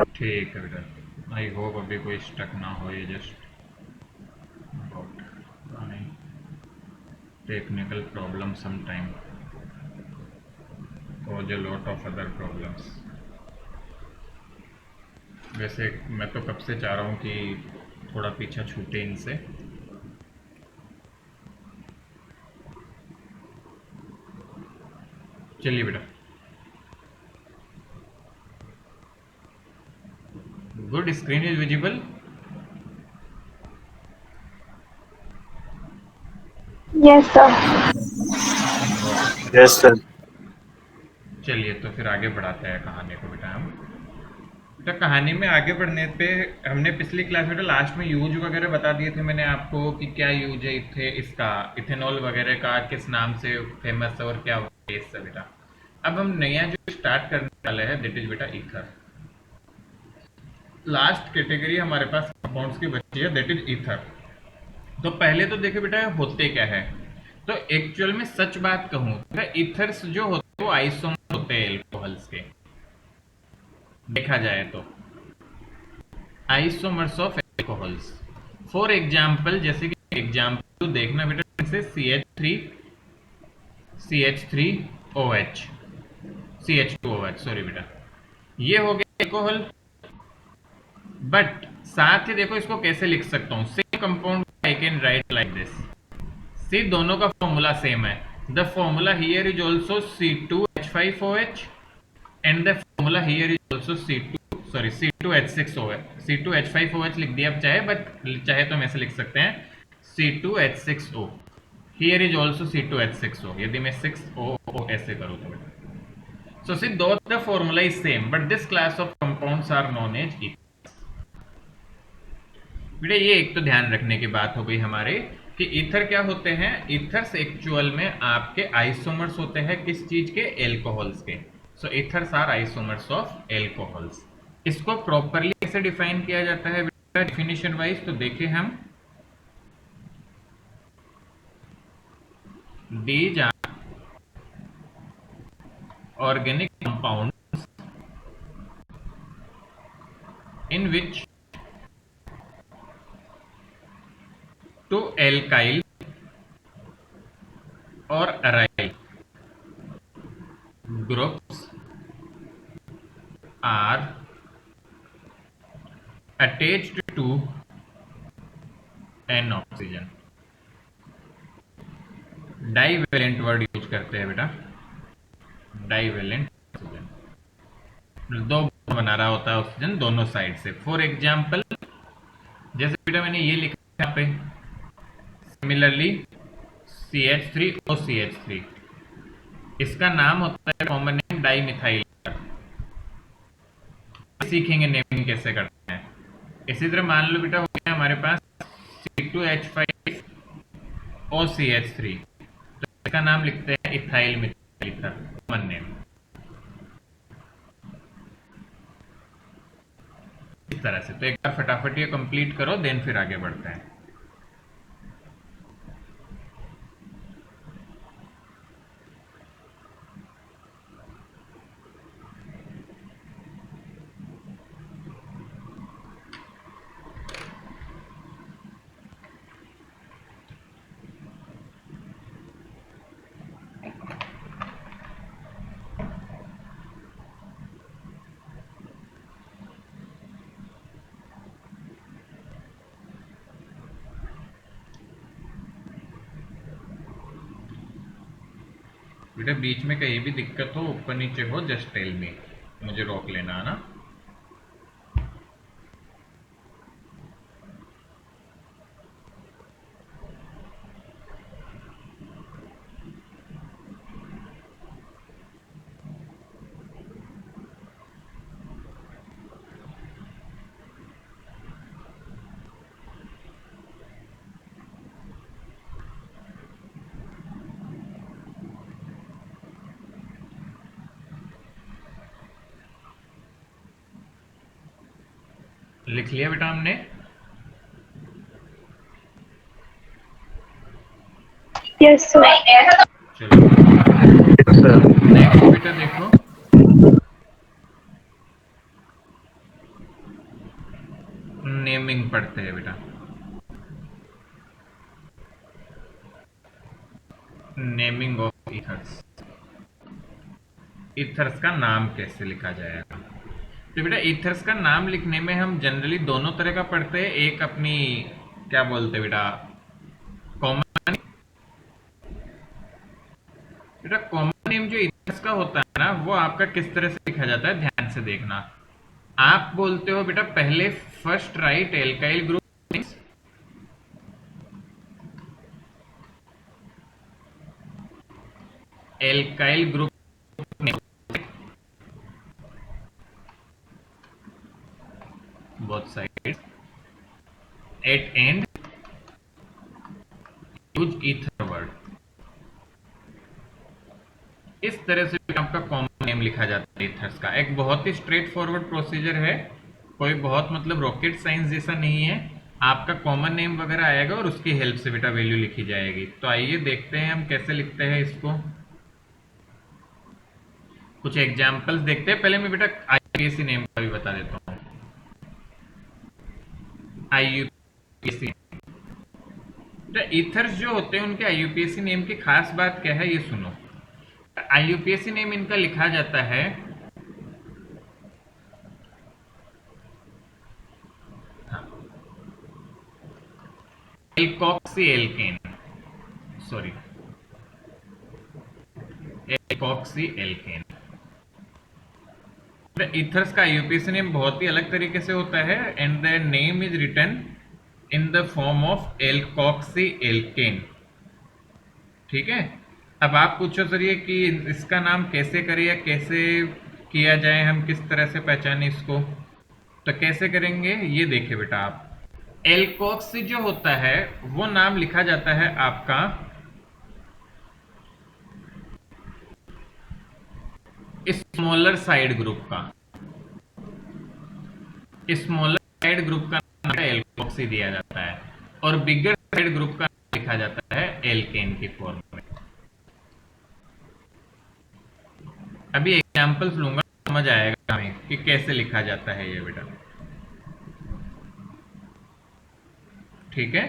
ठीक है बेटा, आई होप अभी कोई स्टक ना हो, ये just about technical problem sometime cause a lot of other problems. वैसे मैं तो कब से चाह रहा हूँ कि थोड़ा पीछा छूटे इनसे। चलिए बेटा, good, screen is visible. Yes sir. बहुत यस सर। चलिए तो फिर आगे बढ़ाते हैं कहानी को बेटा हम। बेटा कहानी में आगे बढ़ने पे हमने पिछली क्लास में लास्ट में यूज वगैरह बता दिए थे मैंने आपको कि क्या यूज है इसका इथेनॉल वगैरह का, किस नाम से फेमस है और क्या होता है इससे बेटा। अब हम नया जो स्टार्ट करने वाले हैं दैट इज बेटा ईथर। लास्ट कैटेगरी हमारे पास कंपाउंड्स की बची है दैट इज ईथर। तो पहले तो देखे बेटा होते क्या है। तो एक्चुअल में सच बात कहूं तो ईथर्स जो होते हैं वो आइसोमर होते हैं एल्कोहल्स के, देखा जाए तो isomers of alcohols. For example, जैसे कि एग्जाम्पल तो देखना बेटा, जैसे CH3OH, CH2OH, सॉरी बेटा, ये हो गया एल्कोहल। बट साथ ही देखो इसको कैसे लिख सकता हूं, same compound I can write like this. See दोनों का फॉर्मूला सेम है। The formula here is also C2H5OH and the formula here is also C2H6OH, C2H5OH लिख दिया अब चाहे, बट चाहे तो हम ऐसे लिख सकते हैं C2H6O। Here is also C2H6O, यदि मैं 6O ऐसे करूँ तो बेटा। So see, though the formula is same, but this class of compounds are known as ethers. बेटा ये एक तो ध्यान रखने की बात हो गई हमारे कि ईथर क्या होते हैं। ईथर्स एक्चुअल में आपके आइसोमर्स होते हैं किस चीज के, एल्कोहल्स के। So ethers are isomers of alcohols. इसको प्रॉपरली कैसे डिफाइन किया जाता है बेटा डेफिनेशन वाइज, तो देखें हम, these are organic compound in which two alkyl or aryl groups are attached to an oxygen। Divalent word use करते हैं बेटा, डाइवेलेंट ऑक्सीजन, दो बना रहा होता है ऑक्सीजन दोनों साइड से। फॉर एग्जाम्पल, जैसे बेटा मैंने ये लिखा है यहाँ पे, सिमिलरली CH3OCH3, इसका नाम होता है कॉमन नेम डाई मिथाइल। सीखेंगे नेमिंग कैसे करते हैं। इसी तरह मान लो बेटा हो गया हमारे पास C2H5OCH3, तो इसका नाम लिखते हैं ethyl methyl ether, common name. इस तरह से तो एक बार फटाफट ये कंप्लीट करो, देन फिर आगे बढ़ते हैं। बेटा बीच में कहीं भी दिक्कत हो, ऊपर नीचे हो, जस्ट टेल मी, मुझे रोक लेना है ना। लिख लिया बेटा हमने। Yes sir. चलो यस सर। नेक्स्ट बेटा देखो, नेमिंग पढ़ते हैं बेटा, नेमिंग ऑफ ईथर्स। ईथर्स का नाम कैसे लिखा जाएगा? तो बेटा ईथर्स का नाम लिखने में हम जनरली दोनों तरह का पढ़ते हैं। एक अपनी क्या बोलते हैं बेटा, कॉमन। बेटा कॉमन नेम जो ईथर्स का होता है ना, वो आपका किस तरह से लिखा जाता है, ध्यान से देखना। आप बोलते हो बेटा पहले first right alkyl group, alkyl group both side at end use ether word. इस तरह से आपका कॉमन नेम लिखा जाता है ईथर्स का। एक बहुत ही स्ट्रेट फॉरवर्ड प्रोसीजर है, कोई बहुत मतलब रॉकेट साइंस जैसा नहीं है। आपका कॉमन नेम वगैरह आएगा और उसकी हेल्प से बेटा वैल्यू लिखी जाएगी। तो आइए देखते हैं हम कैसे लिखते हैं इसको। कुछ एग्जाम्पल्स देखते हैं। पहले मैं बेटा आईयूपीएसी नेम का भी बता देता हूँ। आईयूपीएसी ईथर्स जो होते हैं उनके आईयूपीएसी नेम की खास बात क्या है, ये सुनो। आईयूपीएसी नेम इनका लिखा जाता है alkoxy alkane, sorry alkoxy alkane. Ethers का आईयूपीएसी नेम बहुत ही अलग तरीके से होता है and the name is written in the form of alkoxy alkane. ठीक है। अब आप पूछो सर ये कि इसका नाम कैसे करें या कैसे किया जाए, हम किस तरह से पहचाने इसको। तो कैसे करेंगे ये देखिए बेटा, आप एल्कोक्सी जो होता है वो नाम लिखा जाता है आपका स्मॉलर साइड ग्रुप का। स्मॉलर साइड ग्रुप का नाम एल्कोक्सी दिया जाता है और बिगर साइड ग्रुप का नाम लिखा जाता है एल्केन की फॉर्म में। अभी एग्जांपल्स लूंगा, समझ आएगा हमें कि कैसे लिखा जाता है ये बेटा। ठीक है,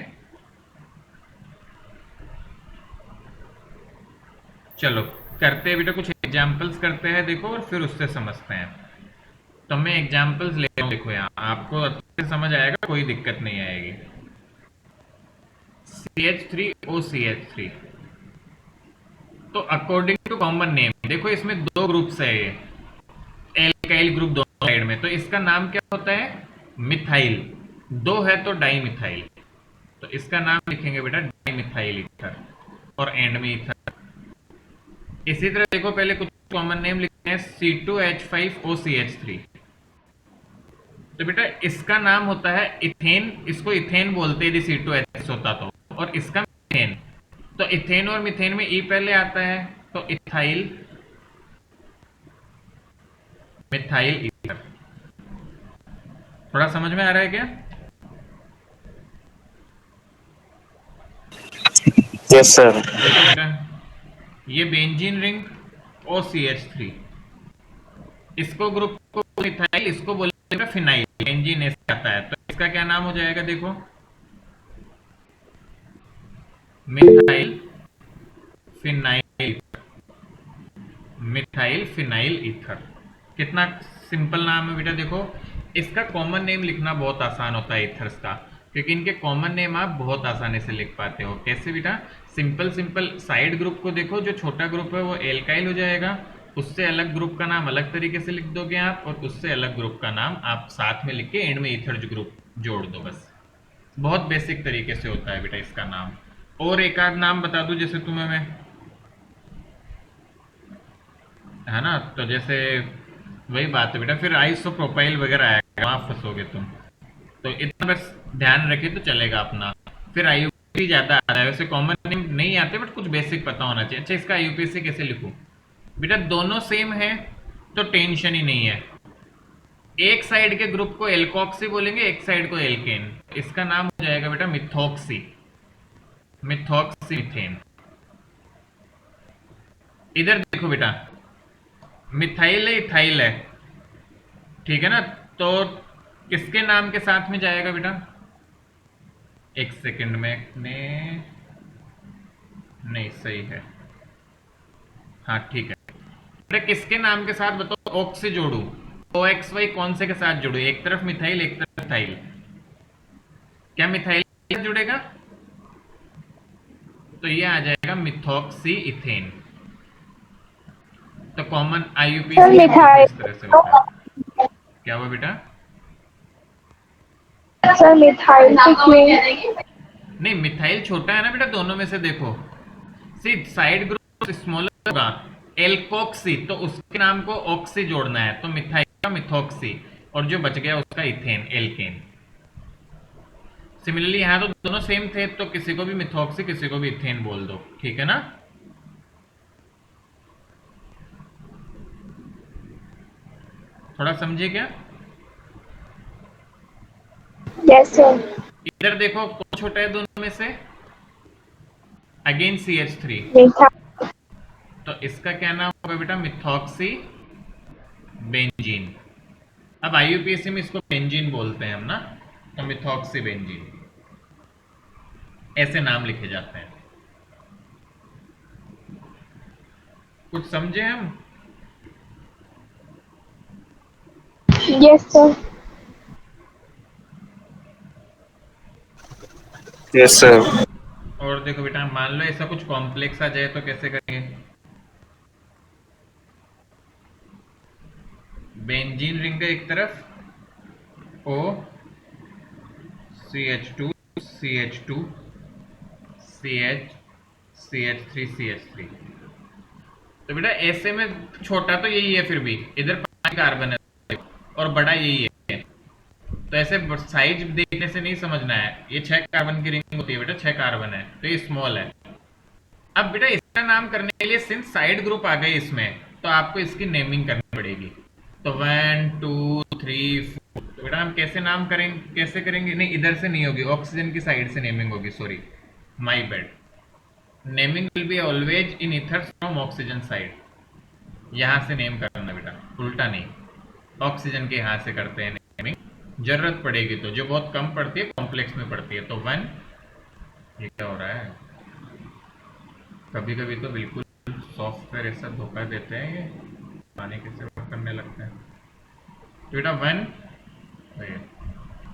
चलो करते हैं बेटा, कुछ एग्जांपल्स करते हैं देखो और फिर उससे समझते हैं। तो मैं एग्जांपल्स ले रहा हूं, देखो यहाँ आपको अच्छे से समझ आएगा, कोई दिक्कत नहीं आएगी। CH3OCH3, तो अकॉर्डिंग टू कॉमन नेम देखो इसमें दो ग्रुप्स है, ये एल्काइल ग्रुप दोनों साइड में, तो इसका नाम क्या होता है, मिथाइल। दो है तो डाई मिथाइल, तो इसका नाम लिखेंगे बेटा डाई मिथाइल ईथर और एंड में ईथर। इसी तरह देखो पहले कुछ कॉमन नेम लिखते हैं C2H5OCH3, तो बेटा इसका नाम होता है इथेन, इसको इथेन बोलते हैं यदि C2H होता तो, और इसका मिथेन। तो इथेन और मिथेन में ई पहले आता है, तो इथाइल मिथाइल ईथर। थोड़ा समझ में आ रहा है क्या? Yes sir. देखो बेटा ये बेंजीन रिंग OCH3, इसको ग्रुप को मिथाइल, इसको बोलेगा फिनाइल, बेंजीन ऐसे आता है, तो इसका क्या नाम हो जाएगा देखो, methyl phenyl, methyl phenyl ether. कितना सिंपल नाम है बेटा। देखो इसका कॉमन नेम लिखना बहुत आसान होता है ईथर्स का, क्योंकि इनके कॉमन नेम आप बहुत आसानी से लिख पाते हो। कैसे बेटा, सिंपल सिंपल साइड ग्रुप को देखो, जो छोटा ग्रुप है वो एल्काइल हो जाएगा, उससे अलग ग्रुप का नाम अलग तरीके से लिख दोगे आप, और उससे अलग ग्रुप का नाम आप साथ में लिख के एंड में ईथर ग्रुप जोड़ दो बस। बहुत बेसिक तरीके से होता है बेटा इसका नाम। और एक आध नाम बता दूं जैसे तुम्हें मैं, है ना, तो जैसे वही बात है बेटा, फिर आइसोप्रोपाइल वगैरह आएगा, वहां फंसोगे तुम। तो इतना बस ध्यान रखे तो चलेगा अपना। फिर आईयूपीएसी ज्यादा आता है, वैसे कॉमन नेम नहीं आते बट कुछ बेसिक पता होना चाहिए। अच्छा इसका आईयूपीएसी कैसे लिखूं बेटा, दोनों सेम है तो टेंशन ही नहीं है। एक साइड के ग्रुप को एल्कोक्सी बोलेंगे, एक साइड को एल्केन, इसका नाम हो जाएगा बेटा मिथोक्सी, मिथोक्सी मिथेन। इधर देखो बेटा, मिथाइल है इथाइल है, ठीक है ना, तो किसके नाम के साथ में जाएगा बेटा? एक सेकंड में नहीं सही है, हाँ ठीक है बेटा। किसके नाम के साथ बताओ ऑक्स से जोड़ू? ओ एक्स वाई कौन से के साथ जोड़ू? एक तरफ मिथाइल एक तरफ मिथाइल, क्या मिथाइल जुड़ेगा? तो ये आ जाएगा मिथॉक्सी इथेन। तो कॉमन सर आईयूपीएसी में भी इसको मिथाइल इस तरह से होता है। क्या हुआ बेटा? सर मिथाइल से क्यों? नहीं मिथाइल छोटा है ना बेटा दोनों में से, देखो सी साइड ग्रुप स्मॉलर होगा एल्कोक्सी, तो उसके नाम को ऑक्सी जोड़ना है, तो मिथाइल का मिथॉक्सी, और जो बच गया उसका इथेन एल्केन। सिमिलरली यहाँ तो दोनों सेम थे, तो किसी को भी मिथॉक्सी किसी को भी इथेन बोल दो, ठीक है ना? थोड़ा समझे क्या? Yes sir. इधर देखो कौन छोटा है दोनों में से? Again CH3, methyl. तो इसका क्या नाम होगा बेटा? Methoxy benzene. अब आईयूपीएसी में इसको बेंजीन बोलते हैं हम ना, तो मिथॉक्सी बेंजीन ऐसे नाम लिखे जाते हैं। कुछ समझे हम? Yes sir. Yes sir. और देखो बेटा मान लो ऐसा कुछ कॉम्प्लेक्स आ जाए तो कैसे करेंगे? बेंजीन रिंग एक तरफ O CH2 CH2 CH CH3 CH3, तो बेटा ऐसे में छोटा तो यही है, फिर भी इधर 5 कार्बन है और बड़ा यही है, तो ऐसे साइज देखने से नहीं समझना है। ये 6 कार्बन की रिंग होती है बेटा, 6 कार्बन है तो ये स्मॉल है। अब बेटा इसका नाम करने के लिए सिंस साइड ग्रुप आ गए इसमें, तो आपको इसकी नेमिंग करनी पड़ेगी। तो 1 2 3 4, तो बेटा हम कैसे नाम करेंगे, कैसे करेंगे? नहीं इधर से नहीं होगी, ऑक्सीजन की साइड से नेमिंग होगी, sorry my bad. Naming will be always in ethers from oxygen side, यहां से नेम करना बेटा, उल्टा नहीं। ऑक्सीजन के यहां से करते हैं नेमिंग, जरूरत पड़ेगी तो, जो बहुत कम पड़ती है कॉम्प्लेक्स में पड़ती है। तो 1, ये क्या हो रहा है? कभी कभी तो बिल्कुल सॉफ्टवेयर ऐसा धोखा देते हैं, ये पानी कैसे वर्क करने लगते हैं। तो बेटा 1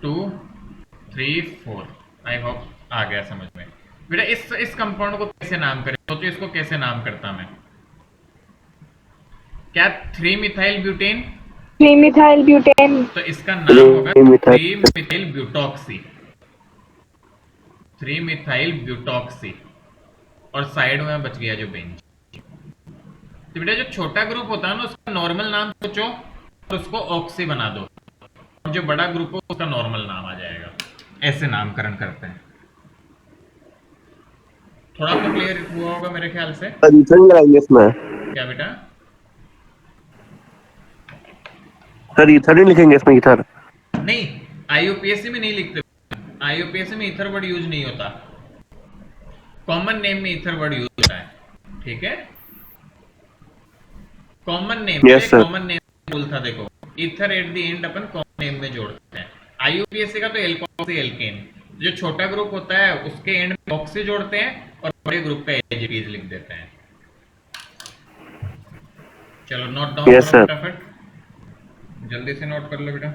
2 3 4, आई होप आ गया समझ में। बेटा इस कंपाउंड को कैसे नाम करें? सोचो इसको कैसे नाम करता मैं? क्या 3 मिथाइल ब्यूटेन? 3 methyl butane. तो इसका नाम होगा 3 मिथाइल ब्यूटॉक्सी, 3 मिथाइल ब्यूटॉक्सी, और साइड में बच गया जो बेंज। तो बेटा जो छोटा ग्रुप होता है ना उसका नॉर्मल नाम सोचो और उसको ऑक्सी बना दो, और जो बड़ा ग्रुप हो उसका नॉर्मल नाम आ जाएगा। ऐसे नामकरण करते हैं। थोड़ा तो क्लियर हुआ होगा मेरे ख्याल से। ईथर लगाएंगे इसमें। क्या बेटा? सर ईथर नहीं लिखेंगे इसमें, ईथर। नहीं आईयूपीएससी में नहीं लिखते, आईयूपीएससी में ईथर वर्ड यूज नहीं होता, कॉमन नेम में ईथर वर्ड यूज होता है, ठीक है? Common name, yes sir. Common name rule था देखो, ether at the end upon common name में जोड़ते हैं। आईयूपीएससी का तो एल्कोक्सी एल्केन, जो छोटा ग्रुप होता है उसके एंड में ऑक्सी जोड़ते हैं और बड़े ग्रुप पे एजीटीज लिख देते हैं। चलो नोट डाउन यस करो सर। फटाफट, जल्दी से नोट कर लो बेटा।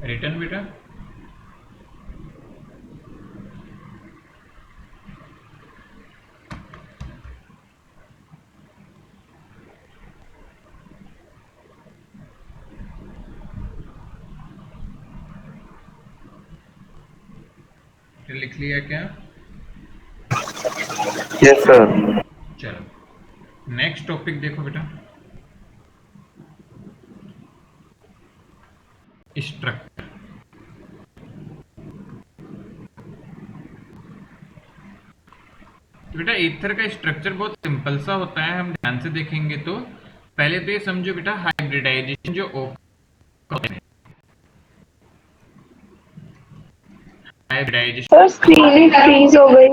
रिटर्न बेटा, लिख लिया क्या? Yes, sir. चलो नेक्स्ट टॉपिक देखो बेटा, स्ट्रक्चर। तो बेटा ईथर का स्ट्रक्चर बहुत सिंपल सा होता है, हम ध्यान से देखेंगे तो पहले तो ये समझो बेटा, हाइब्रिडाइजेशन जो हाइब्रिडाइजेशन सर स्क्रीन ही फ्रीज हो गई।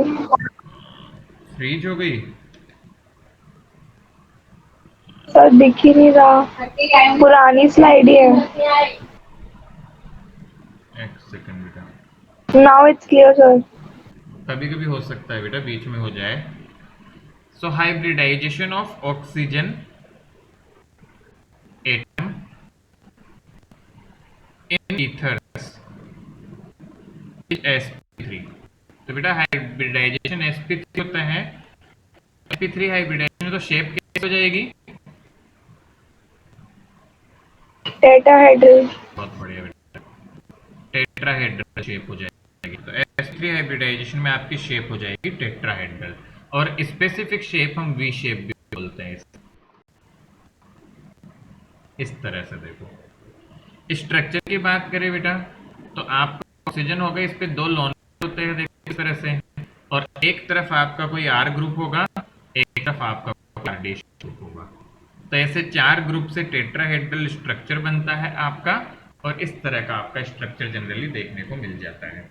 फ्रीज हो गई। सर दिख ही नहीं रहा, पुरानी स्लाइड ही है। एक सेकंड बेटा, नाउ इट्स क्लियर सर। कभी कभी हो सकता है बेटा बीच में हो जाए। So hybridisation of oxygen atom in ethers sp3। तो बेटा हाइब्रिडाइजेशन sp3 होता है। sp3 हाइब्रिडाइजेशन तो शेप कैसे हो जाएगी? टेट्राहेड्रल। बहुत बढ़िया बेटा, टेट्राहेड्रल शेप हो जाएगी। तो sp3 हाइब्रिडाइजेशन में आपकी शेप हो जाएगी टेट्राहेड्रल, और स्पेसिफिक शेप हम वी शेप भी बोलते हैं। इस तरह से देखो, स्ट्रक्चर की बात करें बेटा, तो आपका ऑक्सीजन होगा, इस पे दो लोन होते हैं देखो इस तरह से, और एक तरफ आपका कोई आर ग्रुप होगा, एक तरफ आपका आर डी ग्रुप होगा। तो ऐसे चार ग्रुप से टेट्राहेड्रल स्ट्रक्चर बनता है आपका, और इस तरह का आपका स्ट्रक्चर जनरली देखने को मिल जाता है।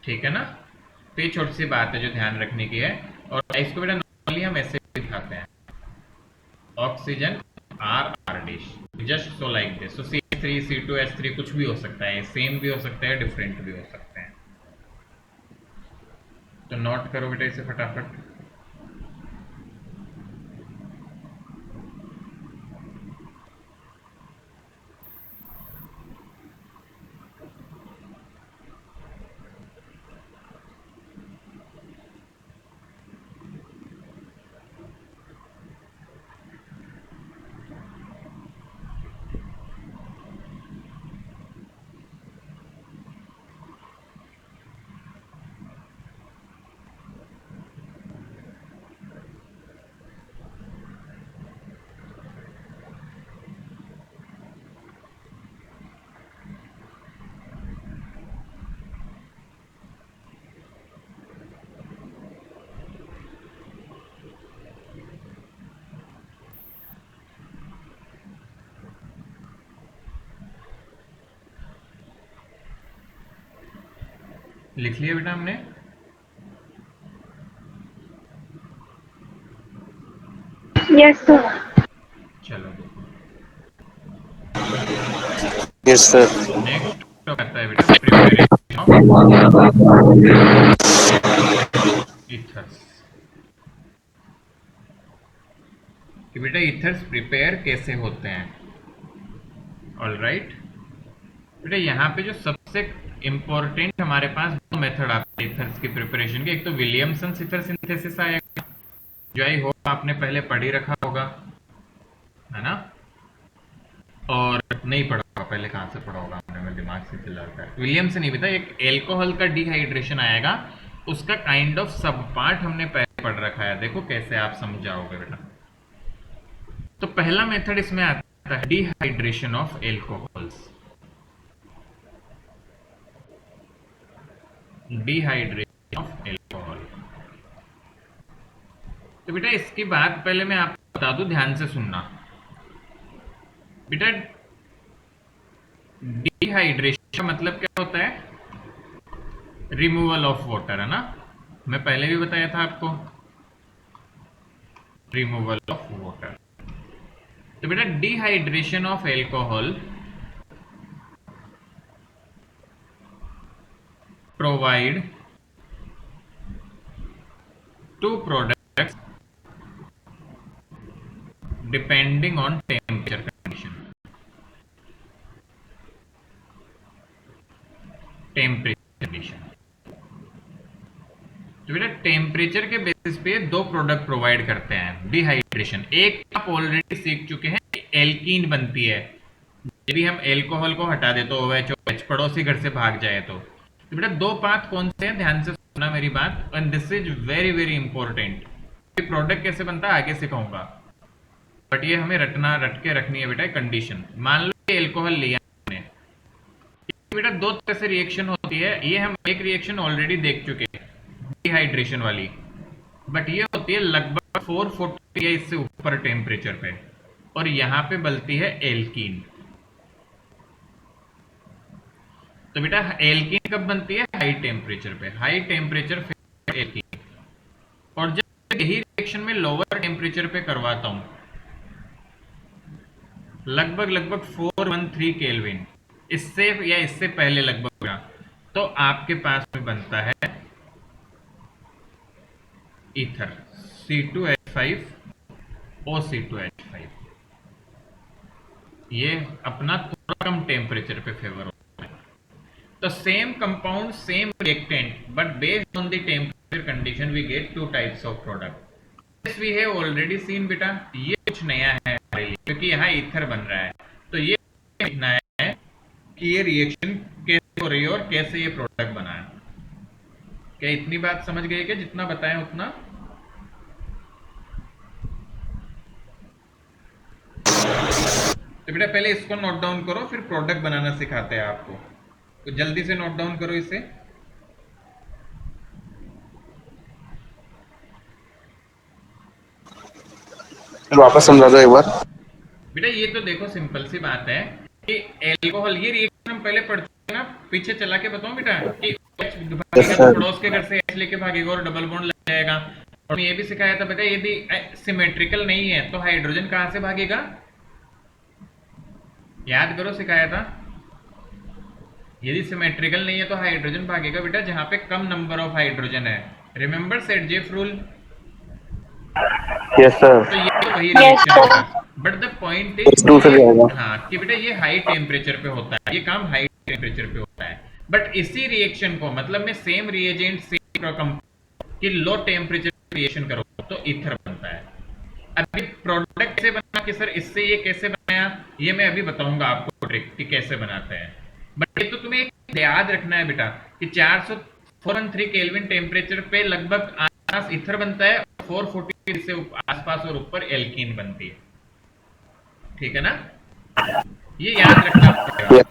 ठीक है ना? तो ये छोटी सी बात है जो ध्यान रखने की है, और इसको बेटा नॉर्मली हम ऐसे दिखाते हैं, oxygen R R dash, just so like this. So C3 C2 S3 कुछ भी हो सकता है, सेम भी हो सकता है, डिफरेंट भी हो सकते हैं। तो नोट करो बेटा इसे फटाफट। लिख लिया बेटा हमने? Yes sir. चलो Yes, sir. नेक्स्ट आता है बेटा प्रिपरेशन ऑफ ईथर्स। कि बेटा ईथर्स प्रिपेयर कैसे होते हैं। ऑलराइट बेटा, यहाँ पे जो सबसे इंपॉर्टेंट हमारे पास दो मेथड आते हैं ईथर्स की प्रिपरेशन के। एक तो विलियमसन ईथर सिंथेसिस आएगा, जो आई होप आपने पहले पढ़ ही रखा होगा, है ना? और नहीं पढ़ा होगा, पहले कहाँ से पढ़ा होगा आपने, मैं दिमाग से चिल्लाता है। विलियमसन नहीं बेटा, एक एल्कोहल का डिहाइड्रेशन आएगा, उसका काइंड ऑफ सब पार्ट हमने पहले पढ़ रखा है। देखो कैसे आप समझाओगे बेटा। तो पहला मेथड इसमें आता है dehydration of alcohols. Dehydration of alcohol. तो बेटा इसकी बात पहले मैं आपको बता दूं, ध्यान से सुनना बेटा। डिहाइड्रेशन का मतलब क्या होता है? रिमूवल ऑफ वाटर, है ना? मैं पहले भी बताया था आपको, रिमूवल ऑफ वाटर। तो बेटा dehydration of alcohol provide two products depending on temperature condition. Temperature के बेसिस पे दो प्रोडक्ट प्रोवाइड करते हैं डिहाइड्रेशन। एक आप ऑलरेडी सीख चुके हैं, एल्कीन बनती है। यदि हम एल्कोहल को हटा दे तो OH OH पड़ोसी घर से भाग जाए तो बेटा दो पाथ कौन से हैं, ध्यान से सुनना मेरी बात, and this is very very important. Product कैसे बनता है आगे सिखाऊंगा, बट ये हमें रट के रखनी है बेटा कंडीशन। मान लो एल्कोहल लिया हमने, बेटा दो तरह से रिएक्शन होती है। ये हम एक रिएक्शन ऑलरेडी देख चुके हैं डिहाइड्रेशन वाली, बट ये होती है लगभग 440 या इससे ऊपर टेम्परेचर पे, और यहां पे बनती है एल्कीन। तो बेटा एल्कीन कब बनती है, हाई टेम्परेचर पे, हाई टेम्परेचर एल्कीन। और जब यही रिएक्शन में लोअर टेम्परेचर पे करवाता हूं, लगभग 413 केल्विन, इससे या इससे पहले लगभग, तो आपके पास में बनता है ईथर C2H5 OC2H5। ये अपना थोड़ा कम टेम्परेचर पे फेवर होता है। तो same compound same reactant, but based on the temperature condition we get two types of product. This we have already seen बेटा, ये कुछ नया है हमारे लिए क्योंकि यहाँ ईथर बन रहा है। तो ये नया है कि ये रिएक्शन कैसे हो रही है और कैसे ये प्रोडक्ट बना है। क्या इतनी बात समझ गए क्या, जितना बताएं उतना? तो बेटा पहले इसको नोट डाउन करो, फिर प्रोडक्ट बनाना सिखाते हैं आपको। तो जल्दी से नोट डाउन करो इसे। वापस समझा दो एक बार। बेटा ये तो देखो सिंपल सी बात है कि एल्कोहल, ये रिएक्शन हम पहले पढ़ चुके हैं ना, पीछे चला के बताऊं बेटा कि H भागेगा तो पड़ोस के घर से H लेके भागेगा और डबल बॉन्ड लग जाएगा। और ये भी सिखाया था बेटा यदि सिमेट्रिकल नहीं है तो हाइड्रोजन कहां से भागेगा, याद करो सिखाया था। यदि सिमेट्रिकल नहीं है तो हाइड्रोजन भागेगा बेटा जहां पे कम नंबर ऑफ हाइड्रोजन है। Remember set-Jeff rule? Yes sir. तो ये तो वही रिएक्शन होगा, बट द पॉइंट इज हाँ कि बेटा ये हाई टेम्परेचर पे होता है, ये काम हाई टेम्परेचर पे होता है। बट इसी रिएक्शन को मतलब में सेम रिएजेंट सेम कि लो टेम्परेचर रिएक्शन करो तो ईथर बनता है। अभी प्रोडक्ट से बना कि सर इससे ये कैसे बनाया, ये मैं अभी बताऊंगा आपको ट्रिक कि कैसे बनाते हैं। बट ये तो तुम्हें एक याद रखना है बेटा कि 413 केल्विन टेम्परेचर पे लगभग आसपास ईथर बनता है, 440 से आसपास और ऊपर एल्कीन बनती है। ठीक है ना, ये याद रखना पड़ेगा,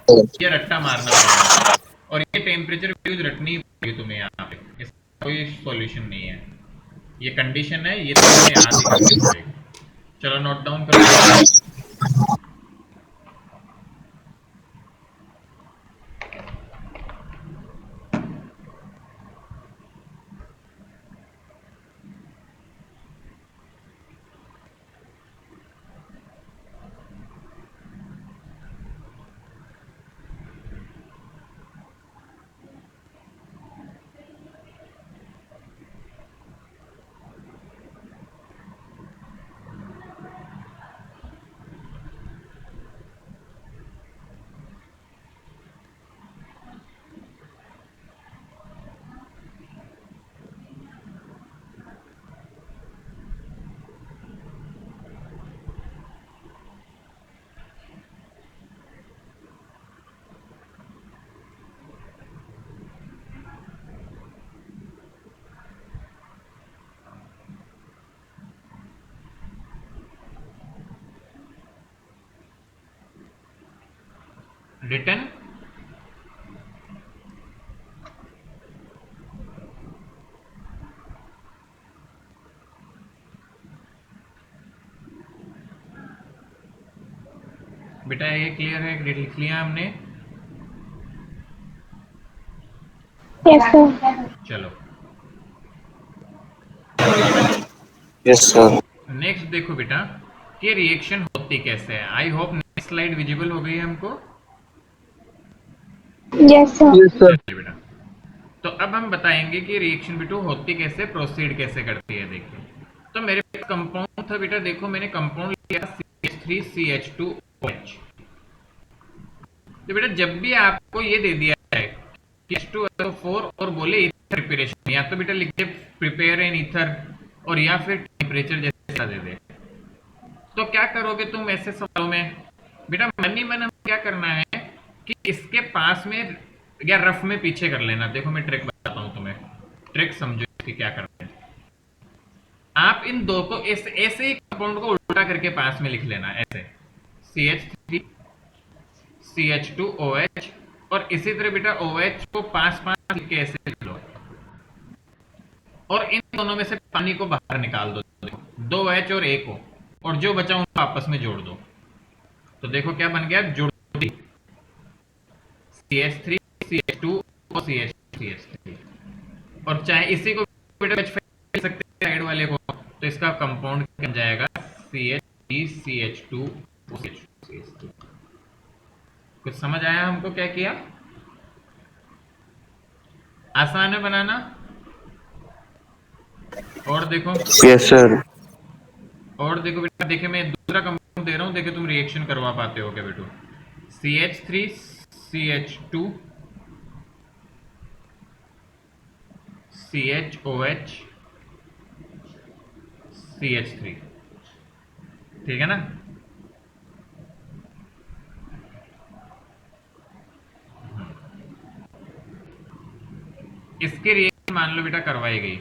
ये रट्टा मारना पड़ेगा, और ये टेम्परेचर वैल्यूज रटनी पड़ेगी तुम्हें यहाँ पे, इसका कोई सॉल्यूशन नहीं है। ये कंडीशन है, ये तुम्हें याद ही करनी पड़ेगी। चलो नोट डाउन करो। रिटर्न बेटा ये क्लियर है, लिख लिया हमने? Yes sir. चलो यस सर। नेक्स्ट देखो बेटा कि रिएक्शन होती कैसे है। I hope next slide visible हो गई है हमको। Yes sir. चलिए बेटा, तो अब हम बताएंगे कि रिएक्शन बिटू होती कैसे, प्रोसीड कैसे करती है। देखिए तो मेरे पास कंपाउंड था बेटा, देखो मैंने कंपाउंड लिया CH3CH2OH। तो बेटा जब भी आपको ये दे दिया है कि H2SO4 और बोले प्रिपरेशन, या तो बेटा लिख दे प्रिपेयर एन ईथर, और या फिर टेम्परेचर जैसा दे दे। तो क्या करोगे तुम ऐसे सवालों में? बेटा मन ही मन हमें क्या करना है कि इसके पास में या रफ में पीछे कर लेना। देखो मैं ट्रिक बताता हूं तुम्हें, ट्रिक समझो इसकी क्या करना है। आप इन दो को ऐसे ही कंपाउंड को उल्टा करके पास में लिख लेना, ऐसे CH3 CH2OH, और इसी तरह बेटा OH को पास पास लिख के ऐसे लिख लो, और इन दोनों में से पानी को बाहर निकाल दो, दो H और A को, और जो बचा उनको आपस में जोड़ दो। तो देखो क्या बन गया, जुड़ दी CH3 CH2 और CH3। और चाहे इसी को बेटा लिख सकते हैं साइड वाले को, तो इसका कंपाउंड बन जाएगा CH3 CH2 CH2। कुछ समझ आया हमको क्या किया? आसान है बनाना। और देखो, यस सर। और देखो बेटा, देखे मैं दूसरा कंपाउंड दे रहा हूं, देखे तुम रिएक्शन करवा पाते हो क्या बेटू? CH3 CH2 CHOH CH3, ठीक है ना? इसके रिएक्शन मान लो बेटा करवाई गई,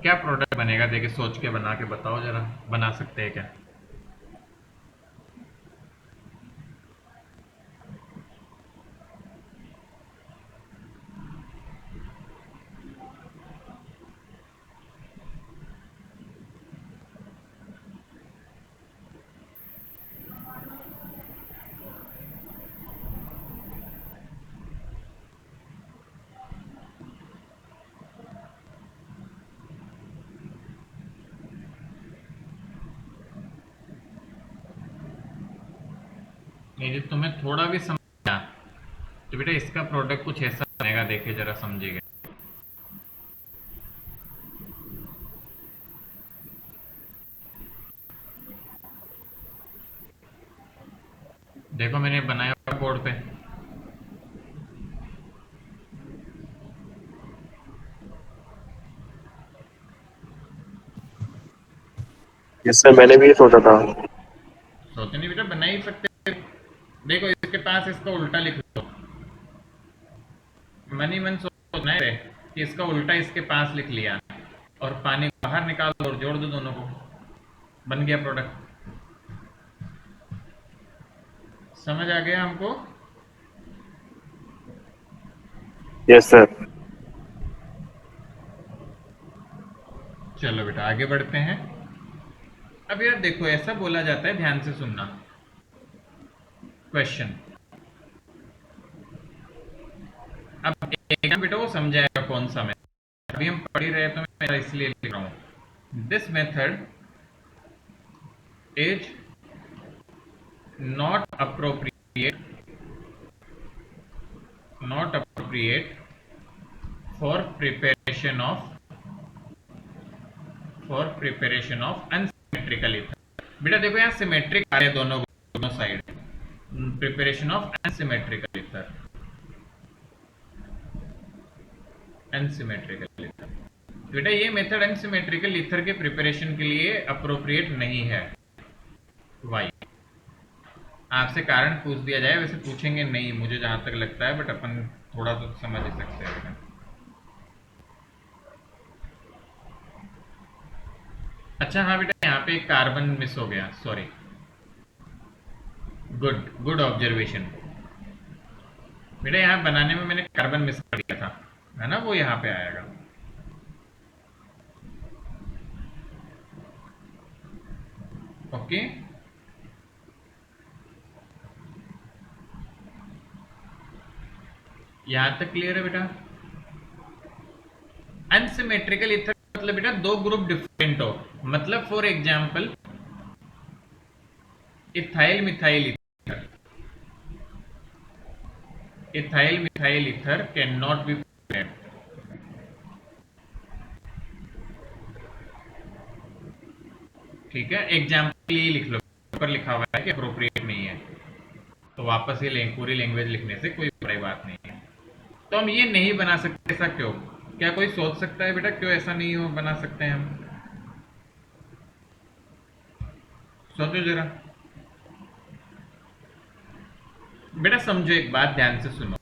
क्या प्रोडक्ट बनेगा? देखिए सोच के बना के बताओ जरा, बना सकते हैं क्या? यदि तुम्हें थोड़ा भी समझा तो बेटा इसका प्रोडक्ट कुछ ऐसा बनेगा, देखे जरा समझिएगा। देखो मैंने बनाया बोर्ड पे, यस सर, मैंने भी ये सोचा था। सोचे नहीं बेटा, बना ही सकते। देखो इसके पास इसका उल्टा लिख लो, मन ही मन सोचना है कि इसका उल्टा इसके पास लिख लिया, और पानी बाहर निकाल दो और जोड़ दो दोनों को, बन गया प्रोडक्ट। समझ आ गया हमको? Yes sir. चलो बेटा आगे बढ़ते हैं। अब यार देखो ऐसा बोला जाता है, ध्यान से सुनना क्वेश्चन। अब एक बेटा वो समझाएगा कौन सा मैं, अभी हम पढ़ ही रहे तो मैं इसलिए लिख रहा हूं। This method is not appropriate for preparation of unsymmetrical ether। बेटा देखो यहाँ सिमेट्रिक आ रहे हैं दोनों side, preparation of unsymmetrical ether, बेटा ये मेथड अनसिमेट्रिकल ईथर के प्रिपरेशन के लिए अप्रोप्रिएट नहीं है। वाई? आपसे कारण पूछ दिया जाए, वैसे पूछेंगे नहीं मुझे जहां तक लगता है, बट अपन थोड़ा तो समझ ही सकते हैं। अच्छा हाँ बेटा, यहाँ पे एक कार्बन मिस हो गया, सॉरी। गुड ऑब्जर्वेशन बेटा, यहाँ बनाने में मैंने कार्बन मिस कर दिया था, है ना? वो यहाँ पे आएगा। ओके, यहां तक क्लियर है बेटा? अनसिमेट्रिकल ईथर मतलब बेटा दो ग्रुप डिफरेंट हो, मतलब for example ethyl methyl ether can not be present. ठीक है, एग्जाम्पल ये लिख लो, ऊपर लिखा हुआ है कि अप्रोप्रिएट नहीं है, तो वापस ही पूरी लैंग्वेज लिखने से कोई बड़ी बात नहीं है। तो हम ये नहीं बना सकते, ऐसा क्यों? क्या कोई सोच सकता है बेटा क्यों ऐसा नहीं हो बना सकते हैं हम? सोचो जरा बेटा, समझो, एक बात ध्यान से सुनो।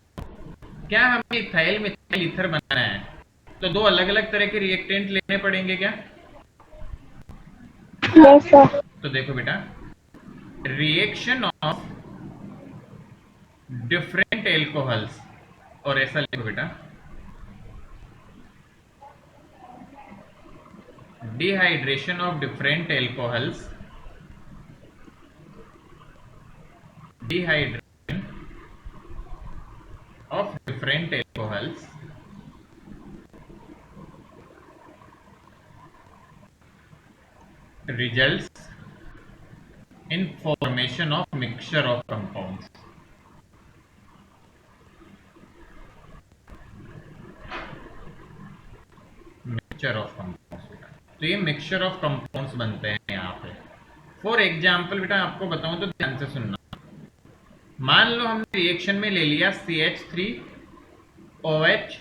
क्या हमें इथाइल मिथाइल ईथर बनाना है तो दो अलग अलग तरह के रिएक्टेंट लेने पड़ेंगे क्या? Yes sir. तो देखो बेटा, रिएक्शन ऑफ डिफरेंट एल्कोहल्स, और ऐसा लिखो बेटा, dehydration of different alcohols, dehydration of different alcohols results in formation of mixture of compounds. Mixture of compounds बेटा, तो ये मिक्सचर ऑफ कंपाउंड्स बनते हैं यहाँ पे। फॉर एग्जाम्पल बेटा आपको बताऊं तो ध्यान से सुनना। मान लो हमने रिएक्शन में ले लिया CH3OH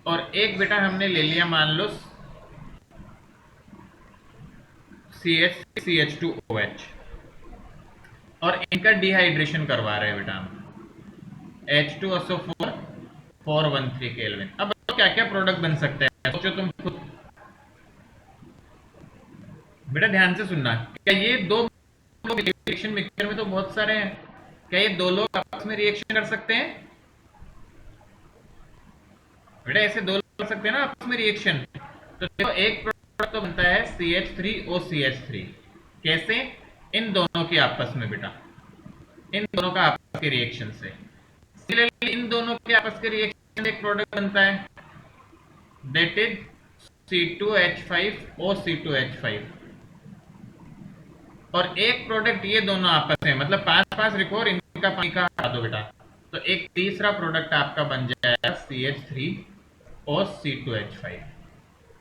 और एक बेटा हमने ले लिया मान लो CH3CH2OH और इनका डिहाइड्रेशन करवा रहे हैं बेटा हम, H2SO4 413 केल्विन। अब बताओ क्या क्या प्रोडक्ट बन सकते हैं, सोचो तुम खुद। बेटा ध्यान से सुनना, क्या ये दो लोग रिएक्शन मिक्सचर में तो बहुत सारे हैं, क्या ये दो लोग आपस में रिएक्शन कर सकते हैं? बेटा ऐसे दो लोग कर सकते हैं ना आपस में रिएक्शन। तो देखो एक प्रोडक्ट तो बनता है CH3OCH3। कैसे? इन दोनों की आपस में बेटा, इन दोनों का आपस के रिएक्शन से। सिमिलरली इन दोनों के आपस के रिएक्शन से एक प्रोडक्ट बनता है, दैट इज C2H5OC2H5। और एक प्रोडक्ट ये दोनों आपस में, मतलब पांच पांच लिखो और इनका पानी का हटा दो बेटा, तो एक तीसरा प्रोडक्ट आपका बन जाएगा CH3OC2H5।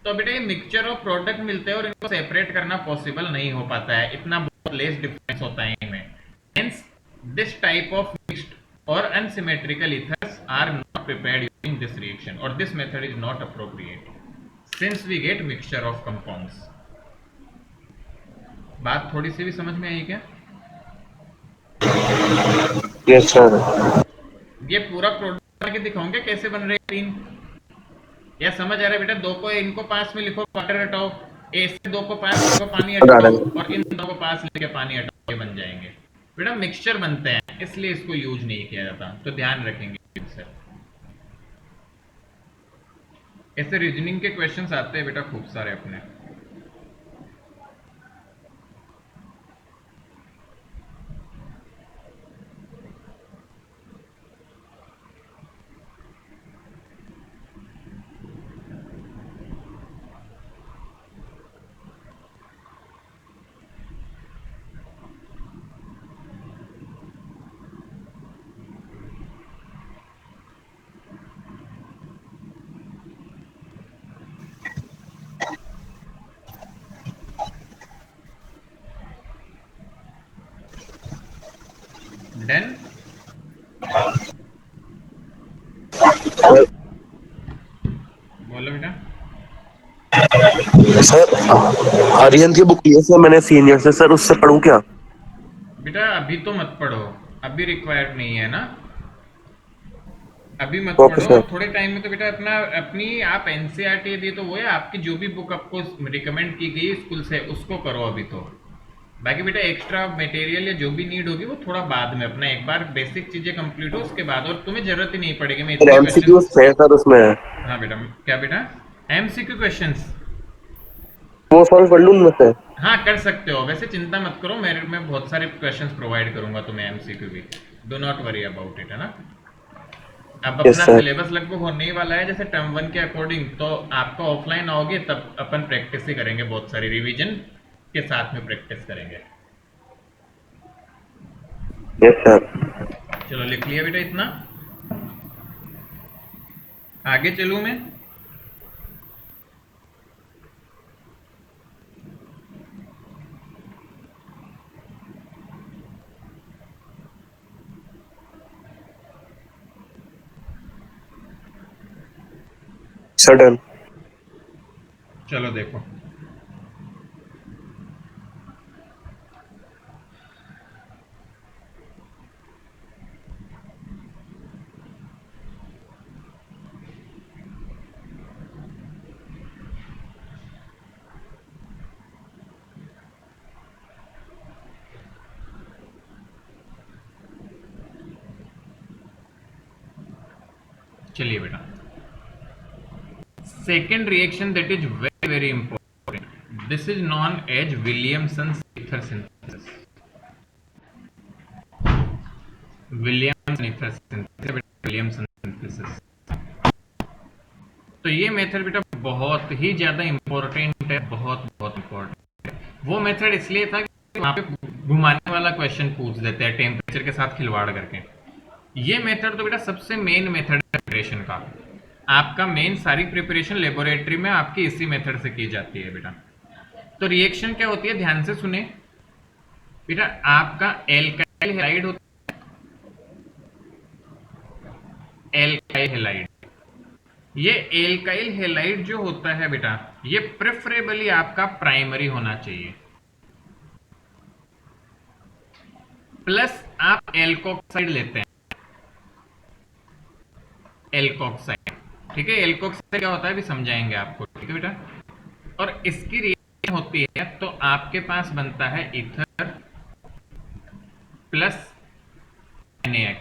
तो बेटा ये मिक्सचर ऑफ प्रोडक्ट मिलते हैं और इनको सेपरेट करना पॉसिबल नहीं हो पाता है, इतना बहुत लेस डिफरेंस होता है इनमें। Hence this type of mixed और unsymmetrical ethers are not prepared using this reaction or this method is not appropriate since we get mixture of compounds। बात थोड़ी सी भी समझ में आई क्या? Yes sir. ये पूरा प्रोडक्ट बना के दिखाऊंगे कैसे बन रहे हैं तीन, या समझ आ रहा है बेटा? दो को इनको पास में लिखो, वाटर हटाओ, ए से दो को पास लिखो, पानी हटाओ, और इन दो को पास लेके पानी हटाओ, ये बन जाएंगे बेटा। मिक्सचर बनते हैं इसलिए इसको यूज नहीं किया जाता, तो ध्यान रखेंगे सर। ऐसे रीजनिंग के क्वेश्चंस आते हैं बेटा खूब सारे अपने। डन? बोलो बेटा। सर आर्यन की बुक लिए सर मैंने सीनियर से, सर उससे पढ़ूं क्या? बेटा अभी तो मत पढ़ो, अभी रिक्वायर्ड नहीं है ना, अभी मत ओके पढ़ो। सर। थोड़े टाइम में तो बेटा अपना अपनी आप एनसीईआरटी दी तो वो है, आपकी जो भी बुक आपको रिकमेंड की गई स्कूल से उसको करो अभी तो। बाकी बेटा एक्स्ट्रा मटेरियल या जो भी नीड होगी वो थोड़ा बाद में, अपना एक बार बेसिक चीजें कंप्लीट हो उसके बाद, और तुम्हें जरूरत ही नहीं पड़ेगी मैं इतने एमसीक्यूज क्वेश्चंस। थे सर उसमें, हाँ बेटा, क्या बेटा? MCQ questions? वो सॉल्व कर लूं उनमें से? हाँ कर सकते हो, वैसे चिंता मत करो, मेरे में बहुत सारे क्वेश्चंस प्रोवाइड करूंगा तुम्हें एमसीक्यू भी, do not worry about it, है ना। अब यस अपना सर। सिलेबस लगभग होने ही वाला है जैसे टर्म 1 के अकॉर्डिंग, तो आपका ऑफलाइन आओगे तब अपन प्रैक्टिस ही करेंगे, बहुत सारी रिवीजन के साथ में प्रैक्टिस करेंगे। Yes sir. चलो लिख लिया बेटा इतना, आगे चलूं मैं? Sir done. चलो देखो, चलिए बेटा, second reaction that is very very important, this is known as Williamson's ether synthesis. Williamson synthesis. तो ये मेथड बेटा बहुत ही ज्यादा इंपॉर्टेंट है, बहुत बहुत इंपॉर्टेंट है। वो मेथड इसलिए था कि वहां पे घुमाने वाला क्वेश्चन पूछ देते हैं टेम्परेचर के साथ खिलवाड़ करके। ये मेथड तो बेटा सबसे मेन मेथड है प्रिपरेशन का। आपका मेन सारी प्रिपरेशन लेबोरेटरी में आपकी इसी मेथड से की जाती है बेटा। तो रिएक्शन क्या होती है, ध्यान से सुने बेटा। आपका एल्काइल हैलाइड होता है, एल्काइल हैलाइड। ये एल्काइल हैलाइड जो होता है बेटा, ये प्रेफरेबली आपका प्राइमरी होना चाहिए। प्लस आप एल्कोक्साइड लेते हैं, एल्कोक्साइड। ठीक है, एल्कोक्साइड क्या होता है अभी समझाएंगे आपको, ठीक है बेटा। और इसकी रिएक्शन होती है तो आपके पास बनता है ईथर प्लस NaX।